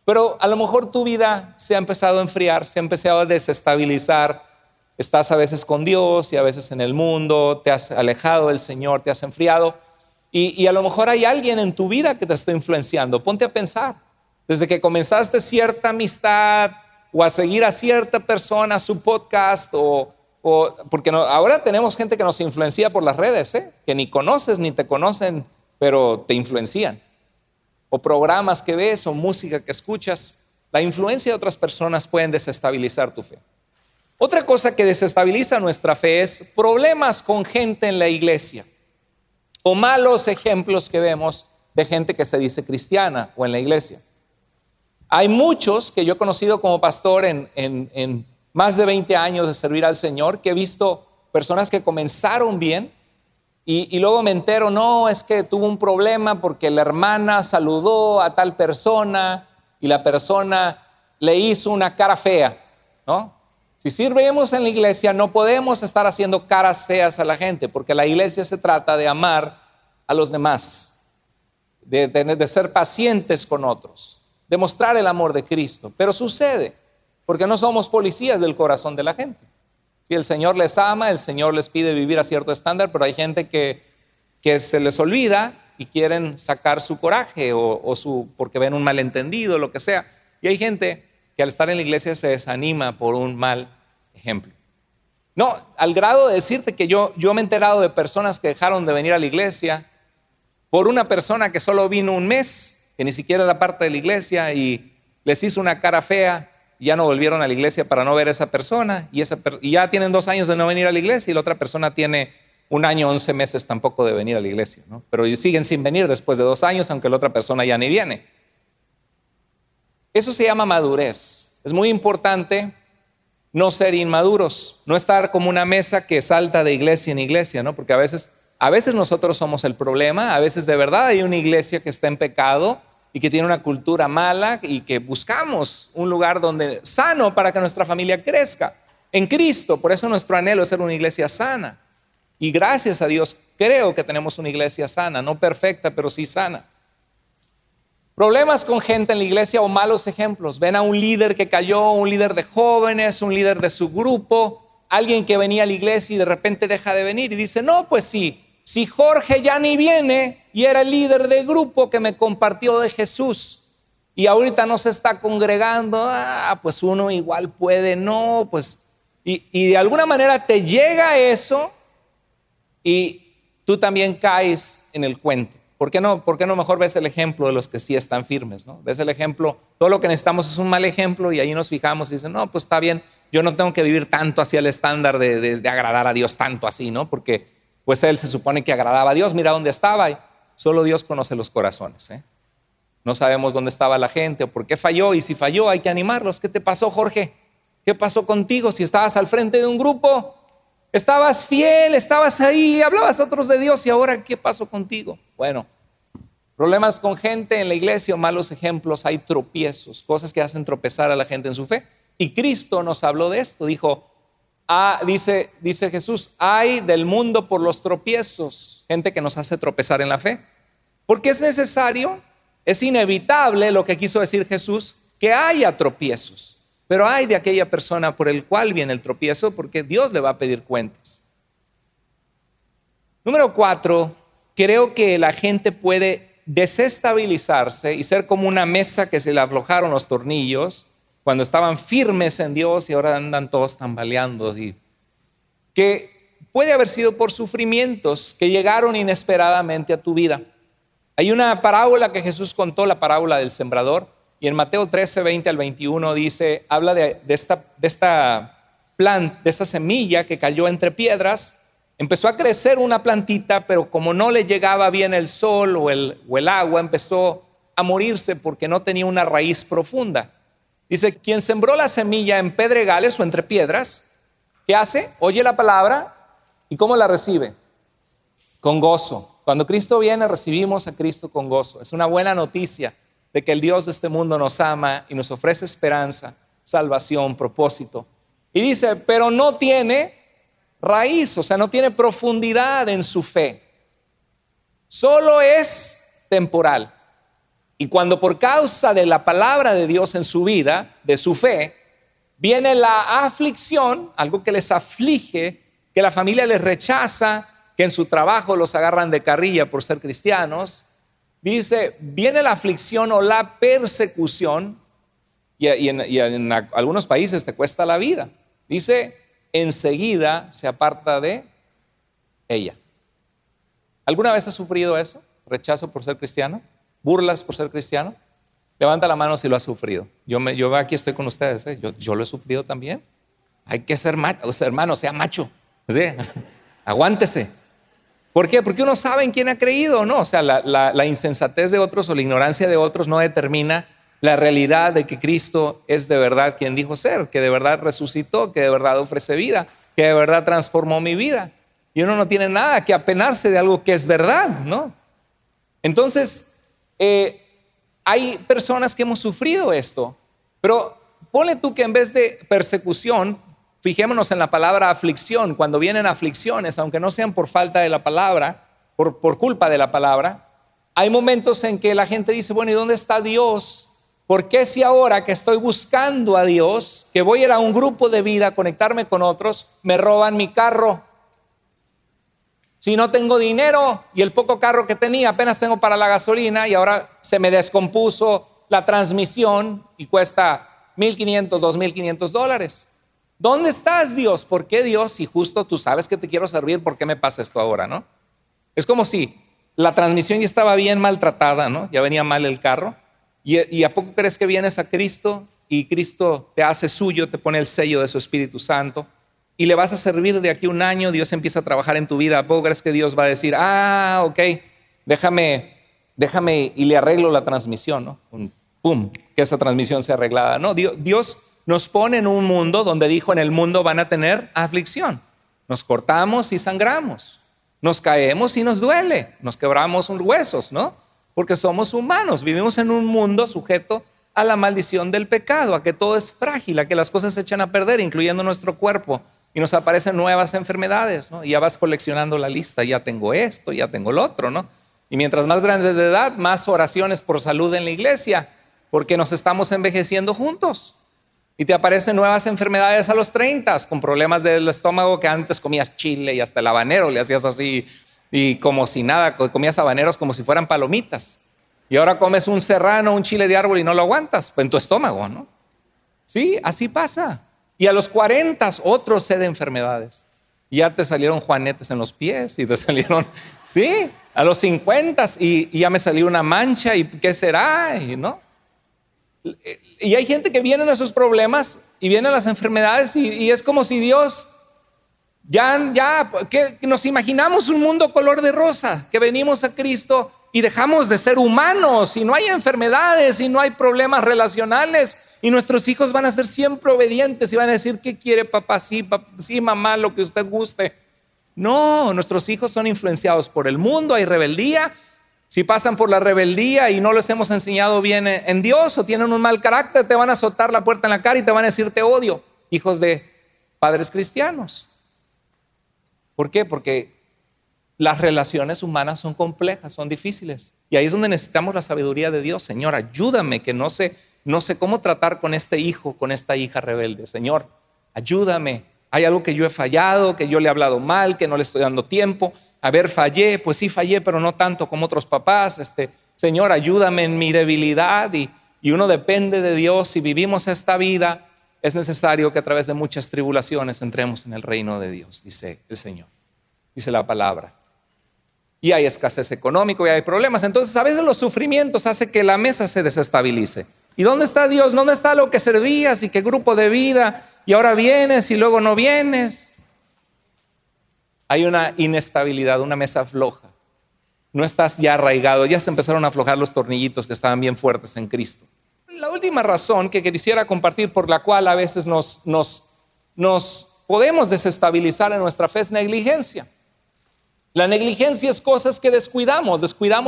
A: Pero a lo mejor tu vida se ha empezado a enfriar, se ha empezado a desestabilizar. Estás a veces con Dios y a veces en el mundo, te has alejado del Señor, te has enfriado. Y a lo mejor hay alguien en tu vida que te está influenciando. Ponte a pensar. Desde que comenzaste cierta amistad, o a seguir a cierta persona, su podcast, porque ahora tenemos gente que nos influencia por las redes, que ni conoces ni te conocen, pero te influencian. O programas que ves o música que escuchas. La influencia de otras personas pueden desestabilizar tu fe. Otra cosa que desestabiliza nuestra fe es problemas con gente en la iglesia o malos ejemplos que vemos de gente que se dice cristiana o en la iglesia. Hay muchos que yo he conocido como pastor en más de 20 años de servir al Señor, que he visto personas que comenzaron bien y luego me entero, no, es que tuvo un problema porque la hermana saludó a tal persona y la persona le hizo una cara fea, ¿no? Si sirvemos en la iglesia no podemos estar haciendo caras feas a la gente, porque la iglesia se trata de amar a los demás, de ser pacientes con otros, demostrar el amor de Cristo. Pero sucede, porque no somos policías del corazón de la gente. Si el Señor les ama, el Señor les pide vivir a cierto estándar, pero hay gente que se les olvida y quieren sacar su coraje porque ven un malentendido, lo que sea. Y hay gente que al estar en la iglesia se desanima por un mal ejemplo. No, al grado de decirte que yo me he enterado de personas que dejaron de venir a la iglesia por una persona que solo vino un mes, que ni siquiera era parte de la iglesia y les hizo una cara fea y ya no volvieron a la iglesia para no ver a esa persona y ya tienen 2 años de no venir a la iglesia y la otra persona tiene 1 año, 11 meses tampoco de venir a la iglesia, ¿no? Pero siguen sin venir después de 2 años, aunque la otra persona ya ni viene. Eso se llama madurez. Es muy importante no ser inmaduros, no estar como una mesa que salta de iglesia en iglesia, ¿no? Porque a veces nosotros somos el problema, a veces de verdad hay una iglesia que está en pecado y que tiene una cultura mala y que buscamos un lugar sano para que nuestra familia crezca en Cristo. Por eso nuestro anhelo es ser una iglesia sana. Y gracias a Dios creo que tenemos una iglesia sana, no perfecta, pero sí sana. Problemas con gente en la iglesia o malos ejemplos. Ven a un líder que cayó, un líder de jóvenes, un líder de su grupo, alguien que venía a la iglesia y de repente deja de venir y dice, no, pues sí, si Jorge ya ni viene y era el líder de grupo que me compartió de Jesús y ahorita no se está congregando, pues uno igual puede, no, pues, y de alguna manera te llega eso y tú también caes en el cuento. ¿Por qué no mejor ves el ejemplo de los que sí están firmes, ¿no? Ves el ejemplo, todo lo que necesitamos es un mal ejemplo y ahí nos fijamos y dicen, no, pues está bien, yo no tengo que vivir tanto hacia el estándar de agradar a Dios tanto así, ¿no? Porque pues él se supone que agradaba a Dios, mira dónde estaba y solo Dios conoce los corazones, ¿eh? No sabemos dónde estaba la gente o por qué falló y si falló hay que animarlos. ¿Qué te pasó, Jorge? ¿Qué pasó contigo si estabas al frente de un grupo? Estabas fiel, estabas ahí, hablabas a otros de Dios y ahora ¿qué pasó contigo? Bueno, problemas con gente en la iglesia o malos ejemplos, hay tropiezos, cosas que hacen tropezar a la gente en su fe. Y Cristo nos habló de esto, dijo, dice Jesús, ay del mundo por los tropiezos, gente que nos hace tropezar en la fe. Porque es necesario, es inevitable lo que quiso decir Jesús, que haya tropiezos. Pero hay de aquella persona por el cual viene el tropiezo, porque Dios le va a pedir cuentas. Número 4, creo que la gente puede desestabilizarse y ser como una mesa que se le aflojaron los tornillos cuando estaban firmes en Dios y ahora andan todos tambaleando. Y que puede haber sido por sufrimientos que llegaron inesperadamente a tu vida. Hay una parábola que Jesús contó, la parábola del sembrador. Y en Mateo 13, 20 al 21 habla de esta semilla que cayó entre piedras. Empezó a crecer una plantita, pero como no le llegaba bien el sol o el agua, empezó a morirse porque no tenía una raíz profunda. Dice, quien sembró la semilla en pedregales o entre piedras, ¿qué hace? Oye la palabra y ¿cómo la recibe? Con gozo. Cuando Cristo viene, recibimos a Cristo con gozo. Es una buena noticia de que el Dios de este mundo nos ama y nos ofrece esperanza, salvación, propósito. Y dice, pero no tiene raíz, o sea, no tiene profundidad en su fe. Solo es temporal. Y cuando por causa de la palabra de Dios en su vida, de su fe, viene la aflicción, algo que les aflige, que la familia les rechaza, que en su trabajo los agarran de carrilla por ser cristianos, dice, viene la aflicción o la persecución y en algunos países te cuesta la vida. Dice, enseguida se aparta de ella. ¿Alguna vez has sufrido eso? ¿Rechazo por ser cristiano? ¿Burlas por ser cristiano? Levanta la mano si lo has sufrido. Yo aquí estoy con ustedes, ¿eh? Yo lo he sufrido también. Hay que ser macho, hermano, sea macho. ¿Sí? Aguántese. ¿Por qué? Porque uno sabe en quién ha creído o no. O sea, la insensatez de otros o la ignorancia de otros no determina la realidad de que Cristo es de verdad quien dijo ser, que de verdad resucitó, que de verdad ofrece vida, que de verdad transformó mi vida. Y uno no tiene nada que apenarse de algo que es verdad, ¿no? Entonces, hay personas que hemos sufrido esto, pero ponle tú que en vez de persecución, fijémonos en la palabra aflicción. Cuando vienen aflicciones, aunque no sean por falta de la palabra, por culpa de la palabra, hay momentos en que la gente dice, bueno, ¿y dónde está Dios? ¿Por qué si ahora que estoy buscando a Dios, que voy a ir a un grupo de vida, a conectarme con otros, me roban mi carro? Si no tengo dinero y el poco carro que tenía apenas tengo para la gasolina y ahora se me descompuso la transmisión y cuesta $1,500, $2,500. ¿Dónde estás, Dios? ¿Por qué, Dios? Si justo tú sabes que te quiero servir, ¿por qué me pasa esto ahora, no? Es como si la transmisión ya estaba bien maltratada, ¿no? Ya venía mal el carro. ¿Y a poco crees que vienes a Cristo y Cristo te hace suyo, te pone el sello de su Espíritu Santo y le vas a servir de aquí un año? Dios empieza a trabajar en tu vida. ¿A poco crees que Dios va a decir, ok, déjame y le arreglo la transmisión, ¿no? Pum, que esa transmisión sea arreglada. No, Dios nos pone en un mundo donde dijo: en el mundo van a tener aflicción. Nos cortamos y sangramos, nos caemos y nos duele, nos quebramos huesos, ¿no? Porque somos humanos, vivimos en un mundo sujeto a la maldición del pecado, a que todo es frágil, a que las cosas se echan a perder, incluyendo nuestro cuerpo, y nos aparecen nuevas enfermedades, ¿no? Y ya vas coleccionando la lista: ya tengo esto, ya tengo lo otro, ¿no? Y mientras más grandes de edad, más oraciones por salud en la iglesia, porque nos estamos envejeciendo juntos. Y te aparecen nuevas enfermedades a los 30, con problemas del estómago, que antes comías chile y hasta el habanero le hacías así, y como si nada, comías habaneros como si fueran palomitas. Y ahora comes un serrano, un chile de árbol y no lo aguantas en tu estómago, ¿no? Sí, así pasa. Y a los 40 otro set de enfermedades. Y ya te salieron juanetes en los pies y te salieron, sí, a los 50 y ya me salió una mancha y ¿qué será? Y no. Y hay gente que vienen a esos problemas y vienen las enfermedades y es como si Dios que nos imaginamos un mundo color de rosa, que venimos a Cristo y dejamos de ser humanos y no hay enfermedades y no hay problemas relacionales y nuestros hijos van a ser siempre obedientes y van a decir: ¿qué quiere papá? Sí, mamá, lo que usted guste. No, nuestros hijos son influenciados por el mundo, hay rebeldía. Si pasan por la rebeldía y no les hemos enseñado bien en Dios o tienen un mal carácter, te van a azotar la puerta en la cara y te van a decir: te odio. Hijos de padres cristianos. ¿Por qué? Porque las relaciones humanas son complejas, son difíciles. Y ahí es donde necesitamos la sabiduría de Dios. Señor, ayúdame, que no sé cómo tratar con este hijo, con esta hija rebelde. Señor, ayúdame. Hay algo que yo he fallado, que yo le he hablado mal, que no le estoy dando tiempo. A ver, fallé, pues sí fallé, pero no tanto como otros papás. Señor, ayúdame en mi debilidad. Y uno depende de Dios. Si vivimos esta vida, es necesario que a través de muchas tribulaciones entremos en el reino de Dios, dice el Señor, dice la palabra. Y hay escasez económica y hay problemas. Entonces a veces los sufrimientos hacen que la mesa se desestabilice. ¿Y dónde está Dios? ¿Dónde está lo que servías? ¿Y qué grupo de vida? Y ahora vienes y luego no vienes. Hay una inestabilidad, una mesa floja. No estás ya arraigado, ya se empezaron a aflojar los tornillitos que estaban bien fuertes en Cristo. La última razón que quisiera compartir por la cual a veces nos podemos desestabilizar en nuestra fe es negligencia. La negligencia es cosas que descuidamos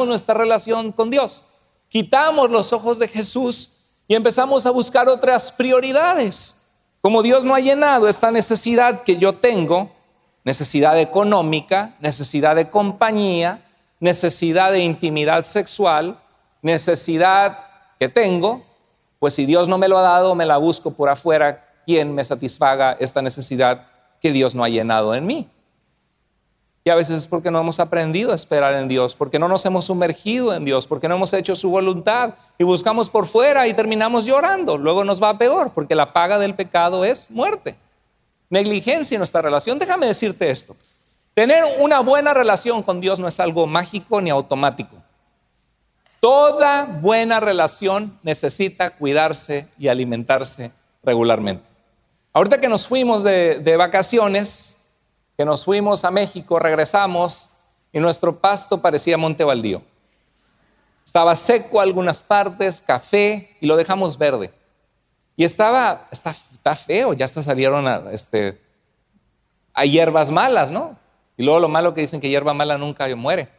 A: nuestra relación con Dios. Quitamos los ojos de Jesús y empezamos a buscar otras prioridades. Como Dios no ha llenado esta necesidad que yo tengo, necesidad económica, necesidad de compañía, necesidad de intimidad sexual, necesidad que tengo, pues si Dios no me lo ha dado, me la busco por afuera. ¿Quién me satisfaga esta necesidad que Dios no ha llenado en mí? Y a veces es porque no hemos aprendido a esperar en Dios, porque no nos hemos sumergido en Dios, porque no hemos hecho su voluntad y buscamos por fuera y terminamos llorando. Luego nos va peor, porque la paga del pecado es muerte. Negligencia en nuestra relación. Déjame decirte esto: tener una buena relación con Dios no es algo mágico ni automático. Toda buena relación necesita cuidarse y alimentarse regularmente. Ahorita que nos fuimos de vacaciones, que nos fuimos a México, regresamos y nuestro pasto parecía monte baldío. Estaba seco algunas partes, café, y lo dejamos verde. Y está feo, ya hasta salieron a hierbas malas, ¿no? Y luego lo malo que dicen que hierba mala nunca muere.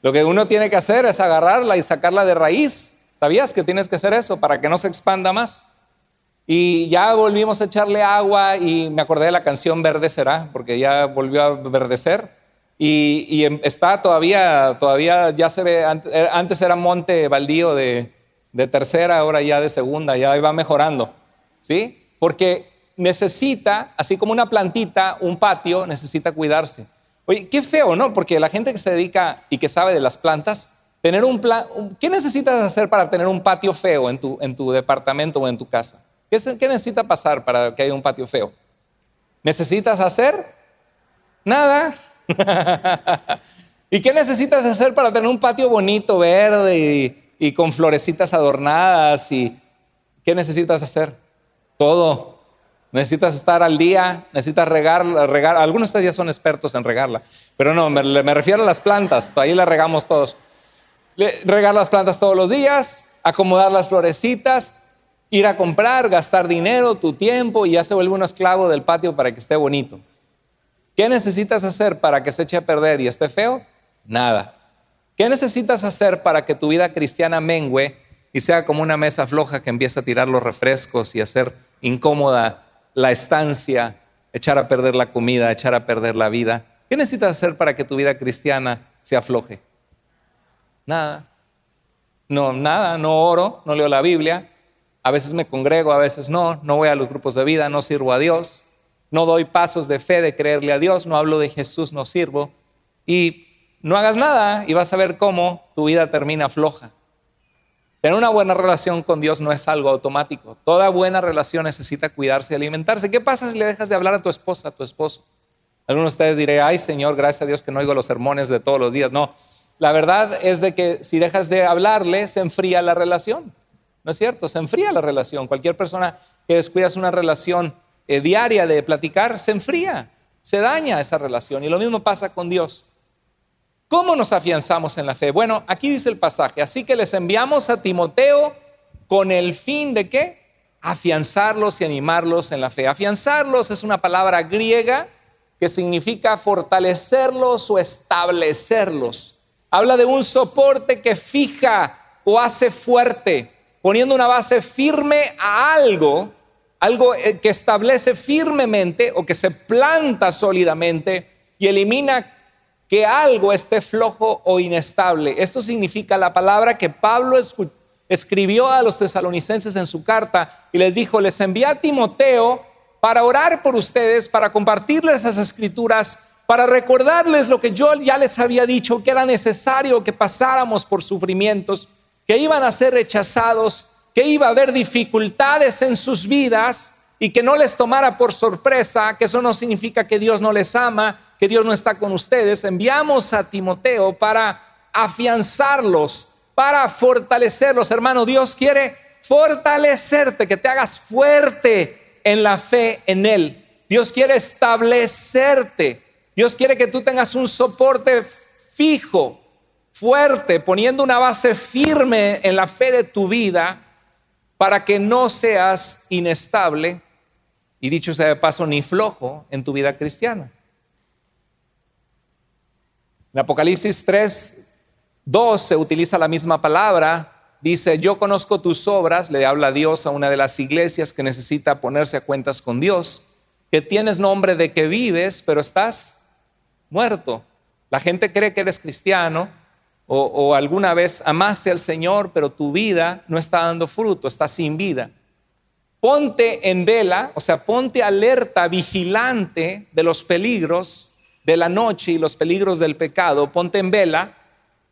A: Lo que uno tiene que hacer es agarrarla y sacarla de raíz. ¿Sabías que tienes que hacer eso para que no se expanda más? Y ya volvimos a echarle agua y me acordé de la canción Verde Será, porque ya volvió a verdecer y está todavía ya se ve. Antes era monte baldío de de tercera, ahora ya de segunda, ya va mejorando, ¿sí? Porque necesita, así como una plantita, un patio, necesita cuidarse. Oye, qué feo, ¿no? Porque la gente que se dedica y que sabe de las plantas, tener ¿qué necesitas hacer para tener un patio feo en tu departamento o en tu casa? ¿Qué necesita pasar para que haya un patio feo? ¿Necesitas hacer? Nada. ¿Y qué necesitas hacer para tener un patio bonito, verde y con florecitas adornadas? ¿Y qué necesitas hacer? Todo. Necesitas estar al día, necesitas regar. Algunos de ustedes ya son expertos en regarla, pero no, me refiero a las plantas. Ahí la regamos todos. Regar las plantas todos los días, acomodar las florecitas, ir a comprar, gastar dinero, tu tiempo, y ya se vuelve un esclavo del patio para que esté bonito. ¿Qué necesitas hacer para que se eche a perder y esté feo? Nada. ¿Qué necesitas hacer para que tu vida cristiana mengüe y sea como una mesa floja que empieza a tirar los refrescos y hacer incómoda la estancia, echar a perder la comida, echar a perder la vida? ¿Qué necesitas hacer para que tu vida cristiana se afloje? Nada. No, nada, no oro, no leo la Biblia, a veces me congrego, a veces no voy a los grupos de vida, no sirvo a Dios, no doy pasos de fe de creerle a Dios, no hablo de Jesús, no sirvo, y no hagas nada y vas a ver cómo tu vida termina floja. Tener una buena relación con Dios no es algo automático. Toda buena relación necesita cuidarse y alimentarse. ¿Qué pasa si le dejas de hablar a tu esposa, a tu esposo? Algunos de ustedes dirán, ay Señor, gracias a Dios que no oigo los sermones de todos los días. No, la verdad es de que si dejas de hablarle, se enfría la relación. ¿No es cierto? Se enfría la relación. Cualquier persona que descuidas una relación diaria de platicar, se enfría, se daña esa relación. Y lo mismo pasa con Dios. ¿Cómo nos afianzamos en la fe? Bueno, aquí dice el pasaje, así que les enviamos a Timoteo con el fin de ¿qué? Afianzarlos y animarlos en la fe. Afianzarlos es una palabra griega que significa fortalecerlos o establecerlos. Habla de un soporte que fija o hace fuerte, poniendo una base firme a algo que establece firmemente o que se planta sólidamente y elimina que algo esté flojo o inestable. Esto significa la palabra que Pablo escribió a los tesalonicenses en su carta y les dijo, les envié a Timoteo para orar por ustedes, para compartirles las escrituras, para recordarles lo que yo ya les había dicho, que era necesario que pasáramos por sufrimientos, que iban a ser rechazados, que iba a haber dificultades en sus vidas y que no les tomara por sorpresa, que eso no significa que Dios no les ama, que Dios no está con ustedes. Enviamos a Timoteo para afianzarlos, para fortalecerlos. Hermano, Dios quiere fortalecerte, que te hagas fuerte en la fe en Él. Dios quiere establecerte. Dios quiere que tú tengas un soporte fijo, fuerte, poniendo una base firme en la fe de tu vida para que no seas inestable y, dicho sea de paso, ni flojo en tu vida cristiana. En Apocalipsis 3:2 se utiliza la misma palabra. Dice, yo conozco tus obras, le habla Dios a una de las iglesias que necesita ponerse a cuentas con Dios, que tienes nombre de que vives, pero estás muerto. La gente cree que eres cristiano o alguna vez amaste al Señor, pero tu vida no está dando fruto, está sin vida. Ponte en vela, o sea, ponte alerta, vigilante de los peligros de la noche y los peligros del pecado. Ponte en vela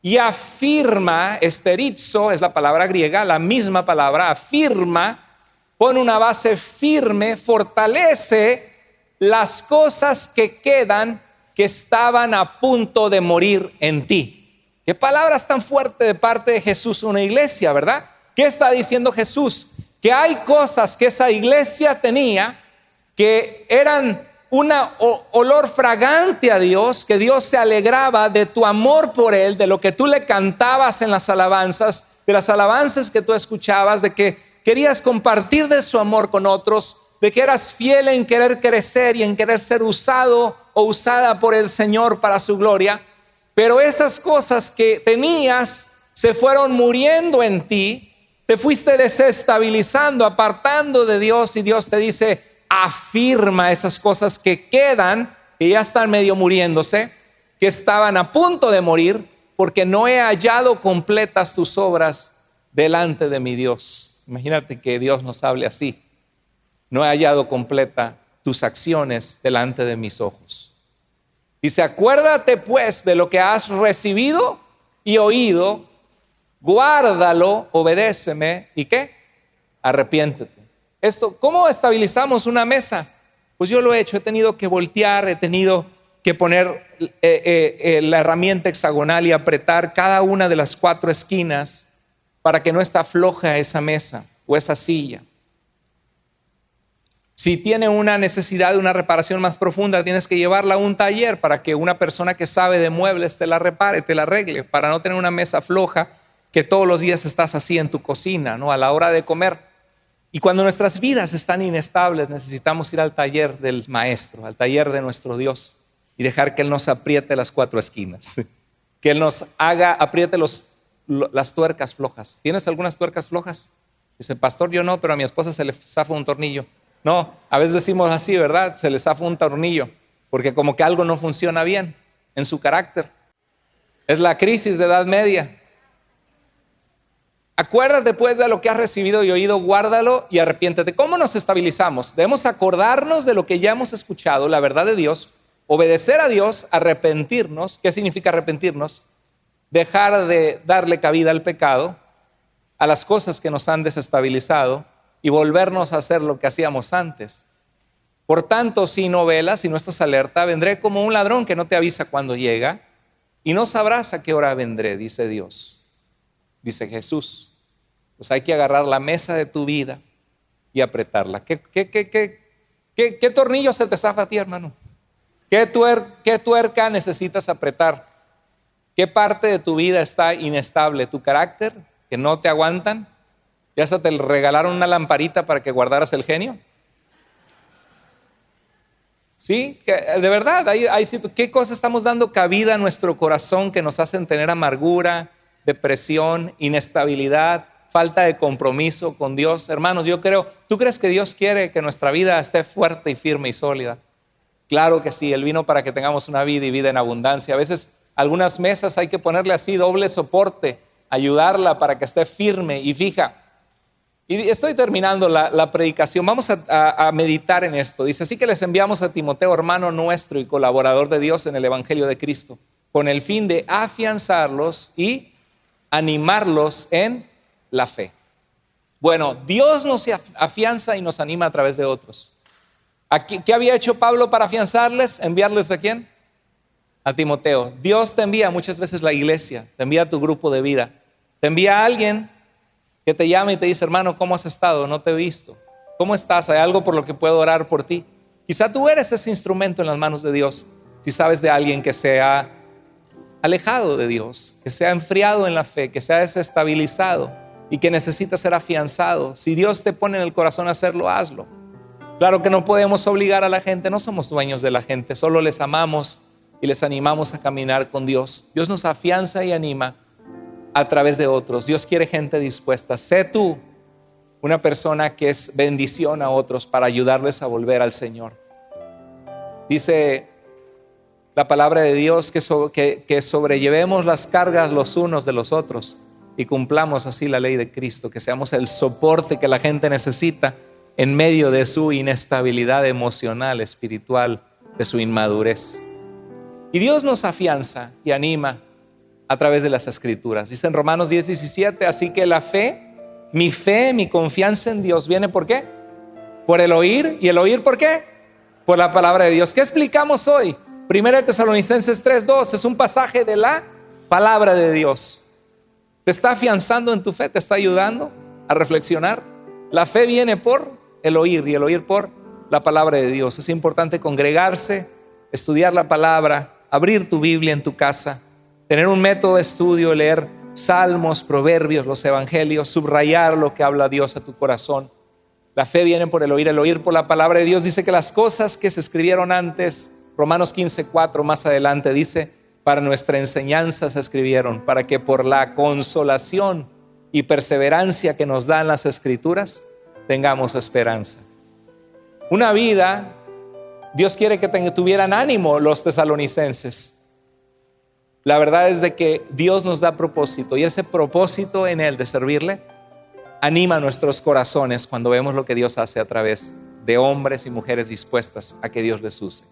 A: y afirma, esterizo es la palabra griega, la misma palabra, afirma, pon una base firme, fortalece las cosas que quedan, que estaban a punto de morir en ti. Qué palabras tan fuertes de parte de Jesús a una iglesia, ¿verdad? ¿Qué está diciendo Jesús? Que hay cosas que esa iglesia tenía que eran un olor fragante a Dios, que Dios se alegraba de tu amor por Él, de lo que tú le cantabas en las alabanzas, de las alabanzas que tú escuchabas, de que querías compartir de su amor con otros, de que eras fiel en querer crecer y en querer ser usado o usada por el Señor para su gloria. Pero esas cosas que tenías se fueron muriendo en ti, te fuiste desestabilizando, apartando de Dios, y Dios te dice, afirma esas cosas que quedan, que ya están medio muriéndose, que estaban a punto de morir, porque no he hallado completas tus obras delante de mi Dios. Imagínate que Dios nos hable así. No he hallado completa tus acciones delante de mis ojos. Dice, acuérdate pues de lo que has recibido y oído, guárdalo, obedéceme, ¿y qué? Arrepiéntete. Esto, ¿cómo estabilizamos una mesa? Pues yo lo he hecho, he tenido que voltear, he tenido que poner la herramienta hexagonal y apretar cada una de las 4 esquinas para que no esté floja esa mesa o esa silla. Si tiene una necesidad de una reparación más profunda, tienes que llevarla a un taller para que una persona que sabe de muebles te la repare, te la arregle, para no tener una mesa floja que todos los días estás así en tu cocina, ¿no? A la hora de comer. Y cuando nuestras vidas están inestables, necesitamos ir al taller del Maestro, al taller de nuestro Dios, y dejar que Él nos apriete las 4 esquinas, que Él nos apriete las tuercas flojas. ¿Tienes algunas tuercas flojas? Dice, pastor, yo no, pero a mi esposa se le zafa un tornillo. No, a veces decimos así, ¿verdad? Se le zafa un tornillo, porque como que algo no funciona bien en su carácter. Es la crisis de edad media. Acuérdate pues de lo que has recibido y oído, guárdalo y arrepiéntete. ¿Cómo nos estabilizamos? Debemos acordarnos de lo que ya hemos escuchado, la verdad de Dios, obedecer a Dios, arrepentirnos. ¿Qué significa arrepentirnos? Dejar de darle cabida al pecado, a las cosas que nos han desestabilizado y volvernos a hacer lo que hacíamos antes. Por tanto, si no velas, si no estás alerta, vendré como un ladrón que no te avisa cuando llega y no sabrás a qué hora vendré, dice Dios. Dice Jesús, pues hay que agarrar la mesa de tu vida y apretarla. ¿Qué tornillo se te zafa a ti, hermano? ¿Qué tuerca necesitas apretar? ¿Qué parte de tu vida está inestable? ¿Tu carácter? ¿Que no te aguantan? ¿Ya hasta te regalaron una lamparita para que guardaras el genio? Sí, de verdad, ¿qué cosas estamos dando cabida a nuestro corazón que nos hacen tener amargura, depresión, inestabilidad, falta de compromiso con Dios? Hermanos, ¿tú crees que Dios quiere que nuestra vida esté fuerte y firme y sólida? Claro que sí, Él vino para que tengamos una vida y vida en abundancia. A veces algunas mesas hay que ponerle así doble soporte, ayudarla para que esté firme y fija. Y estoy terminando la predicación. Vamos a meditar en esto. Dice, así que les enviamos a Timoteo, hermano nuestro y colaborador de Dios en el Evangelio de Cristo, con el fin de afianzarlos y animarlos en la fe. Bueno, Dios nos afianza y nos anima a través de otros. ¿Qué había hecho Pablo para afianzarles? ¿Enviarles a quién? A Timoteo. Dios te envía muchas veces la iglesia, te envía a tu grupo de vida, te envía a alguien que te llama y te dice, hermano, ¿cómo has estado? No te he visto. ¿Cómo estás? ¿Hay algo por lo que puedo orar por ti? Quizá tú eres ese instrumento en las manos de Dios. Si sabes de alguien que se ha alejado de Dios, que se ha enfriado en la fe, que se ha desestabilizado y que necesita ser afianzado, si Dios te pone en el corazón a hacerlo, hazlo. Claro que no podemos obligar a la gente, no somos dueños de la gente, solo les amamos y les animamos a caminar con Dios. Dios nos afianza y anima a través de otros. Dios quiere gente dispuesta. Sé tú una persona que es bendición a otros para ayudarles a volver al Señor. Dice la palabra de Dios que sobrellevemos las cargas los unos de los otros y cumplamos así la ley de Cristo, que seamos el soporte que la gente necesita en medio de su inestabilidad emocional, espiritual, de su inmadurez. Y Dios nos afianza y anima a través de las Escrituras. Dice en Romanos 10:17, así que la fe, mi confianza en Dios viene ¿por qué? Por el oír. ¿Y el oír por qué? Por la palabra de Dios. ¿Qué explicamos hoy? 1 Tesalonicenses 3:2 es un pasaje de la palabra de Dios. Te está afianzando en tu fe, te está ayudando a reflexionar. La fe viene por el oír y el oír por la palabra de Dios. Es importante congregarse, estudiar la palabra, abrir tu Biblia en tu casa, tener un método de estudio, leer salmos, proverbios, los evangelios, subrayar lo que habla Dios a tu corazón. La fe viene por el oír por la palabra de Dios. Dice que las cosas que se escribieron antes, Romanos 15:4 más adelante dice, para nuestra enseñanza se escribieron, para que por la consolación y perseverancia que nos dan las Escrituras, tengamos esperanza. Una vida, Dios quiere que tuvieran ánimo los tesalonicenses. La verdad es de que Dios nos da propósito y ese propósito en Él de servirle anima nuestros corazones cuando vemos lo que Dios hace a través de hombres y mujeres dispuestas a que Dios les use.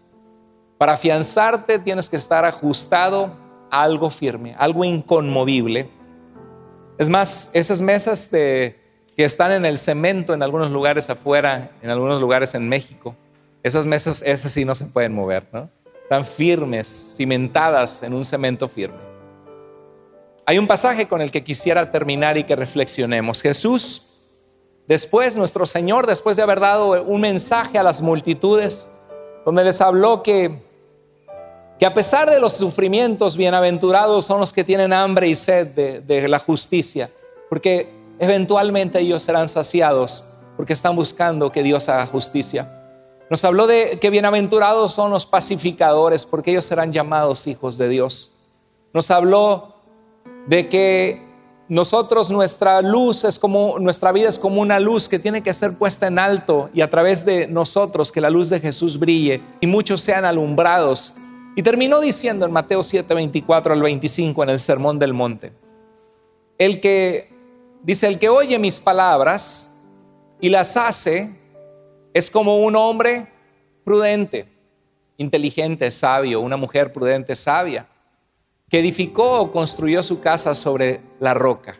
A: Para afianzarte tienes que estar ajustado a algo firme, algo inconmovible. Es más, esas mesas que están en el cemento en algunos lugares afuera, en algunos lugares en México, esas mesas, esas sí no se pueden mover, ¿no? Están firmes, cimentadas en un cemento firme. Hay un pasaje con el que quisiera terminar y que reflexionemos. Jesús, nuestro Señor, después de haber dado un mensaje a las multitudes, donde les habló que a pesar de los sufrimientos, bienaventurados son los que tienen hambre y sed de la justicia, porque eventualmente ellos serán saciados, porque están buscando que Dios haga justicia. Nos habló de que bienaventurados son los pacificadores, porque ellos serán llamados hijos de Dios. Nos habló de que nosotros, nuestra vida es como una luz que tiene que ser puesta en alto, y a través de nosotros que la luz de Jesús brille y muchos sean alumbrados. Y terminó diciendo en Mateo 7, 24 al 25 en el Sermón del Monte, el que oye mis palabras y las hace es como un hombre prudente, inteligente, sabio, una mujer prudente, sabia, que edificó o construyó su casa sobre la roca.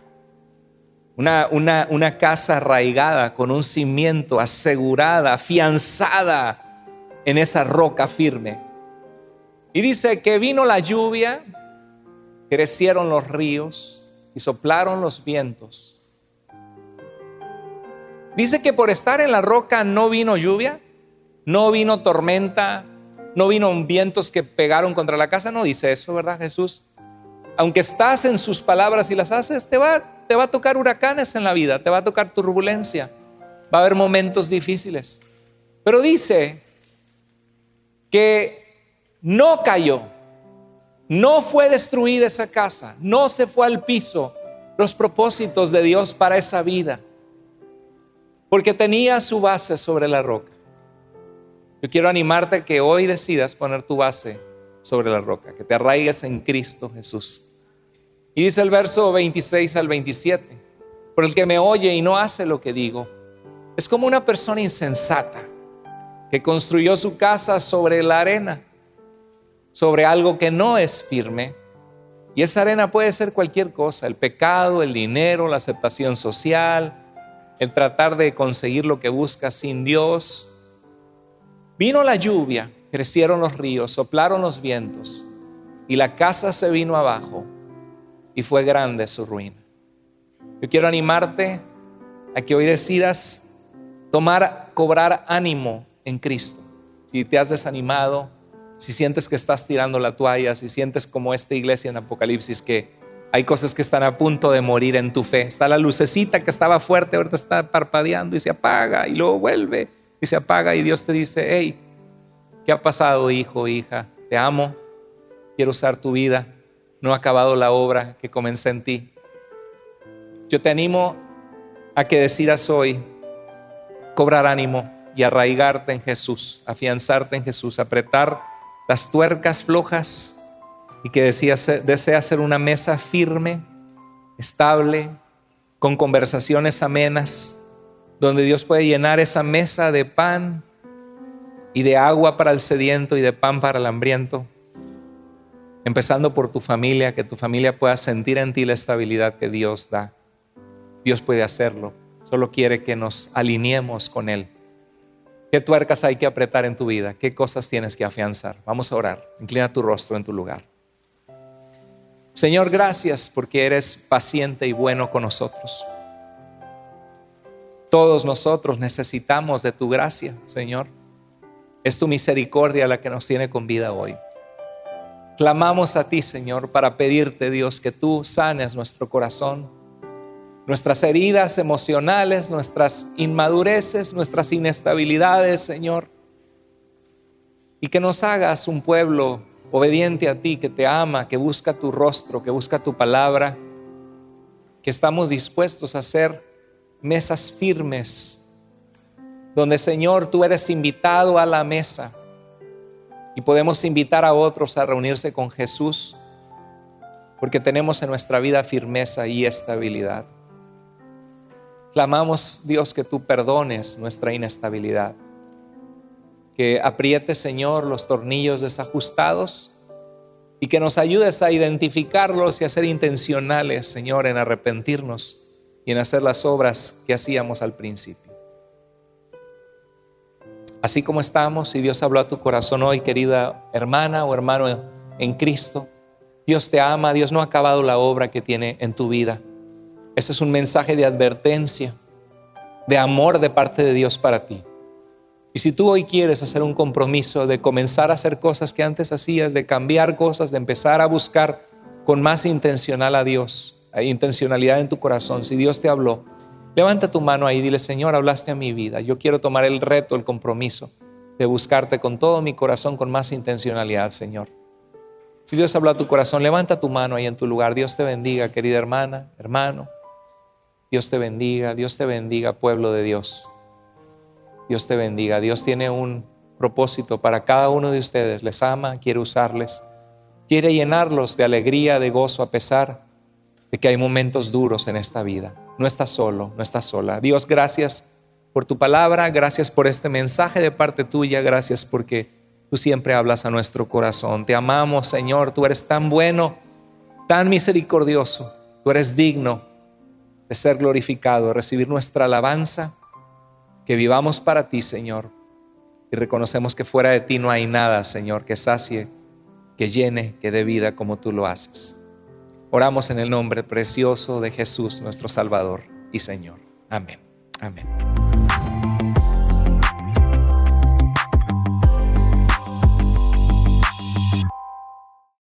A: Una casa arraigada con un cimiento, asegurada, afianzada en esa roca firme. Y dice que vino la lluvia, crecieron los ríos y soplaron los vientos. Dice que por estar en la roca no vino lluvia, no vino tormenta, no vino vientos que pegaron contra la casa. No dice eso, ¿verdad, Jesús? Aunque estás en sus palabras y las haces, te va a tocar huracanes en la vida, te va a tocar turbulencia, va a haber momentos difíciles. Pero dice que no cayó, no fue destruida esa casa, no se fue al piso los propósitos de Dios para esa vida, porque tenía su base sobre la roca. Yo quiero animarte a que hoy decidas poner tu base sobre la roca, que te arraigues en Cristo Jesús. Y dice el verso 26 al 27, por el que me oye y no hace lo que digo, es como una persona insensata que construyó su casa sobre la arena, sobre algo que no es firme. Y esa arena puede ser cualquier cosa: el pecado, el dinero, la aceptación social, el tratar de conseguir lo que buscas sin Dios. Vino la lluvia, crecieron los ríos, soplaron los vientos, y la casa se vino abajo, y fue grande su ruina. Yo quiero animarte a que hoy decidas cobrar ánimo en Cristo. Si te has desanimado, si sientes que estás tirando la toalla, si sientes como esta iglesia en Apocalipsis, que hay cosas que están a punto de morir en tu fe. Está la lucecita que estaba fuerte, ahorita está parpadeando y se apaga, y luego vuelve y se apaga, y Dios te dice: hey, ¿qué ha pasado, hijo, hija? Te amo, quiero usar tu vida, no ha acabado la obra que comencé en ti. Yo te animo a que decidas hoy cobrar ánimo y arraigarte en Jesús, afianzarte en Jesús, apretar las tuercas flojas, y que desea ser una mesa firme, estable, con conversaciones amenas, donde Dios puede llenar esa mesa de pan y de agua para el sediento y de pan para el hambriento, empezando por tu familia, que tu familia pueda sentir en ti la estabilidad que Dios da. Dios puede hacerlo, solo quiere que nos alineemos con Él. ¿Qué tuercas hay que apretar en tu vida? ¿Qué cosas tienes que afianzar? Vamos a orar. Inclina tu rostro en tu lugar. Señor, gracias porque eres paciente y bueno con nosotros. Todos nosotros necesitamos de tu gracia, Señor. Es tu misericordia la que nos tiene con vida hoy. Clamamos a ti, Señor, para pedirte, Dios, que tú sanes nuestro corazón, nuestras heridas emocionales, nuestras inmadureces, nuestras inestabilidades, Señor, y que nos hagas un pueblo obediente a ti, que te ama, que busca tu rostro, que busca tu palabra, que estamos dispuestos a hacer mesas firmes, donde, Señor, tú eres invitado a la mesa y podemos invitar a otros a reunirse con Jesús porque tenemos en nuestra vida firmeza y estabilidad. Clamamos, Dios, que tú perdones nuestra inestabilidad, que aprietes, Señor, los tornillos desajustados y que nos ayudes a identificarlos y a ser intencionales, Señor, en arrepentirnos y en hacer las obras que hacíamos al principio. Así como estamos, si Dios habló a tu corazón hoy, querida hermana o hermano en Cristo, Dios te ama, Dios no ha acabado la obra que tiene en tu vida. Este es un mensaje de advertencia, de amor de parte de Dios para ti. Y si tú hoy quieres hacer un compromiso de comenzar a hacer cosas que antes hacías, de cambiar cosas, de empezar a buscar con más intencionalidad a Dios, intencionalidad en tu corazón, si Dios te habló, levanta tu mano ahí y dile: Señor, hablaste a mi vida. Yo quiero tomar el reto, el compromiso de buscarte con todo mi corazón, con más intencionalidad, Señor. Si Dios habló a tu corazón, levanta tu mano ahí en tu lugar. Dios te bendiga, querida hermana, hermano. Dios te bendiga, pueblo de Dios. Dios te bendiga. Dios tiene un propósito para cada uno de ustedes. Les ama, quiere usarles, quiere llenarlos de alegría, de gozo, a pesar de que hay momentos duros en esta vida. No estás solo, no estás sola. Dios, gracias por tu palabra, gracias por este mensaje de parte tuya, gracias porque tú siempre hablas a nuestro corazón. Te amamos, Señor, tú eres tan bueno, tan misericordioso, tú eres digno de ser glorificado, de recibir nuestra alabanza, que vivamos para ti, Señor, y reconocemos que fuera de ti no hay nada, Señor, que sacie, que llene, que dé vida como tú lo haces. Oramos en el nombre precioso de Jesús, nuestro Salvador y Señor. Amén. Amén.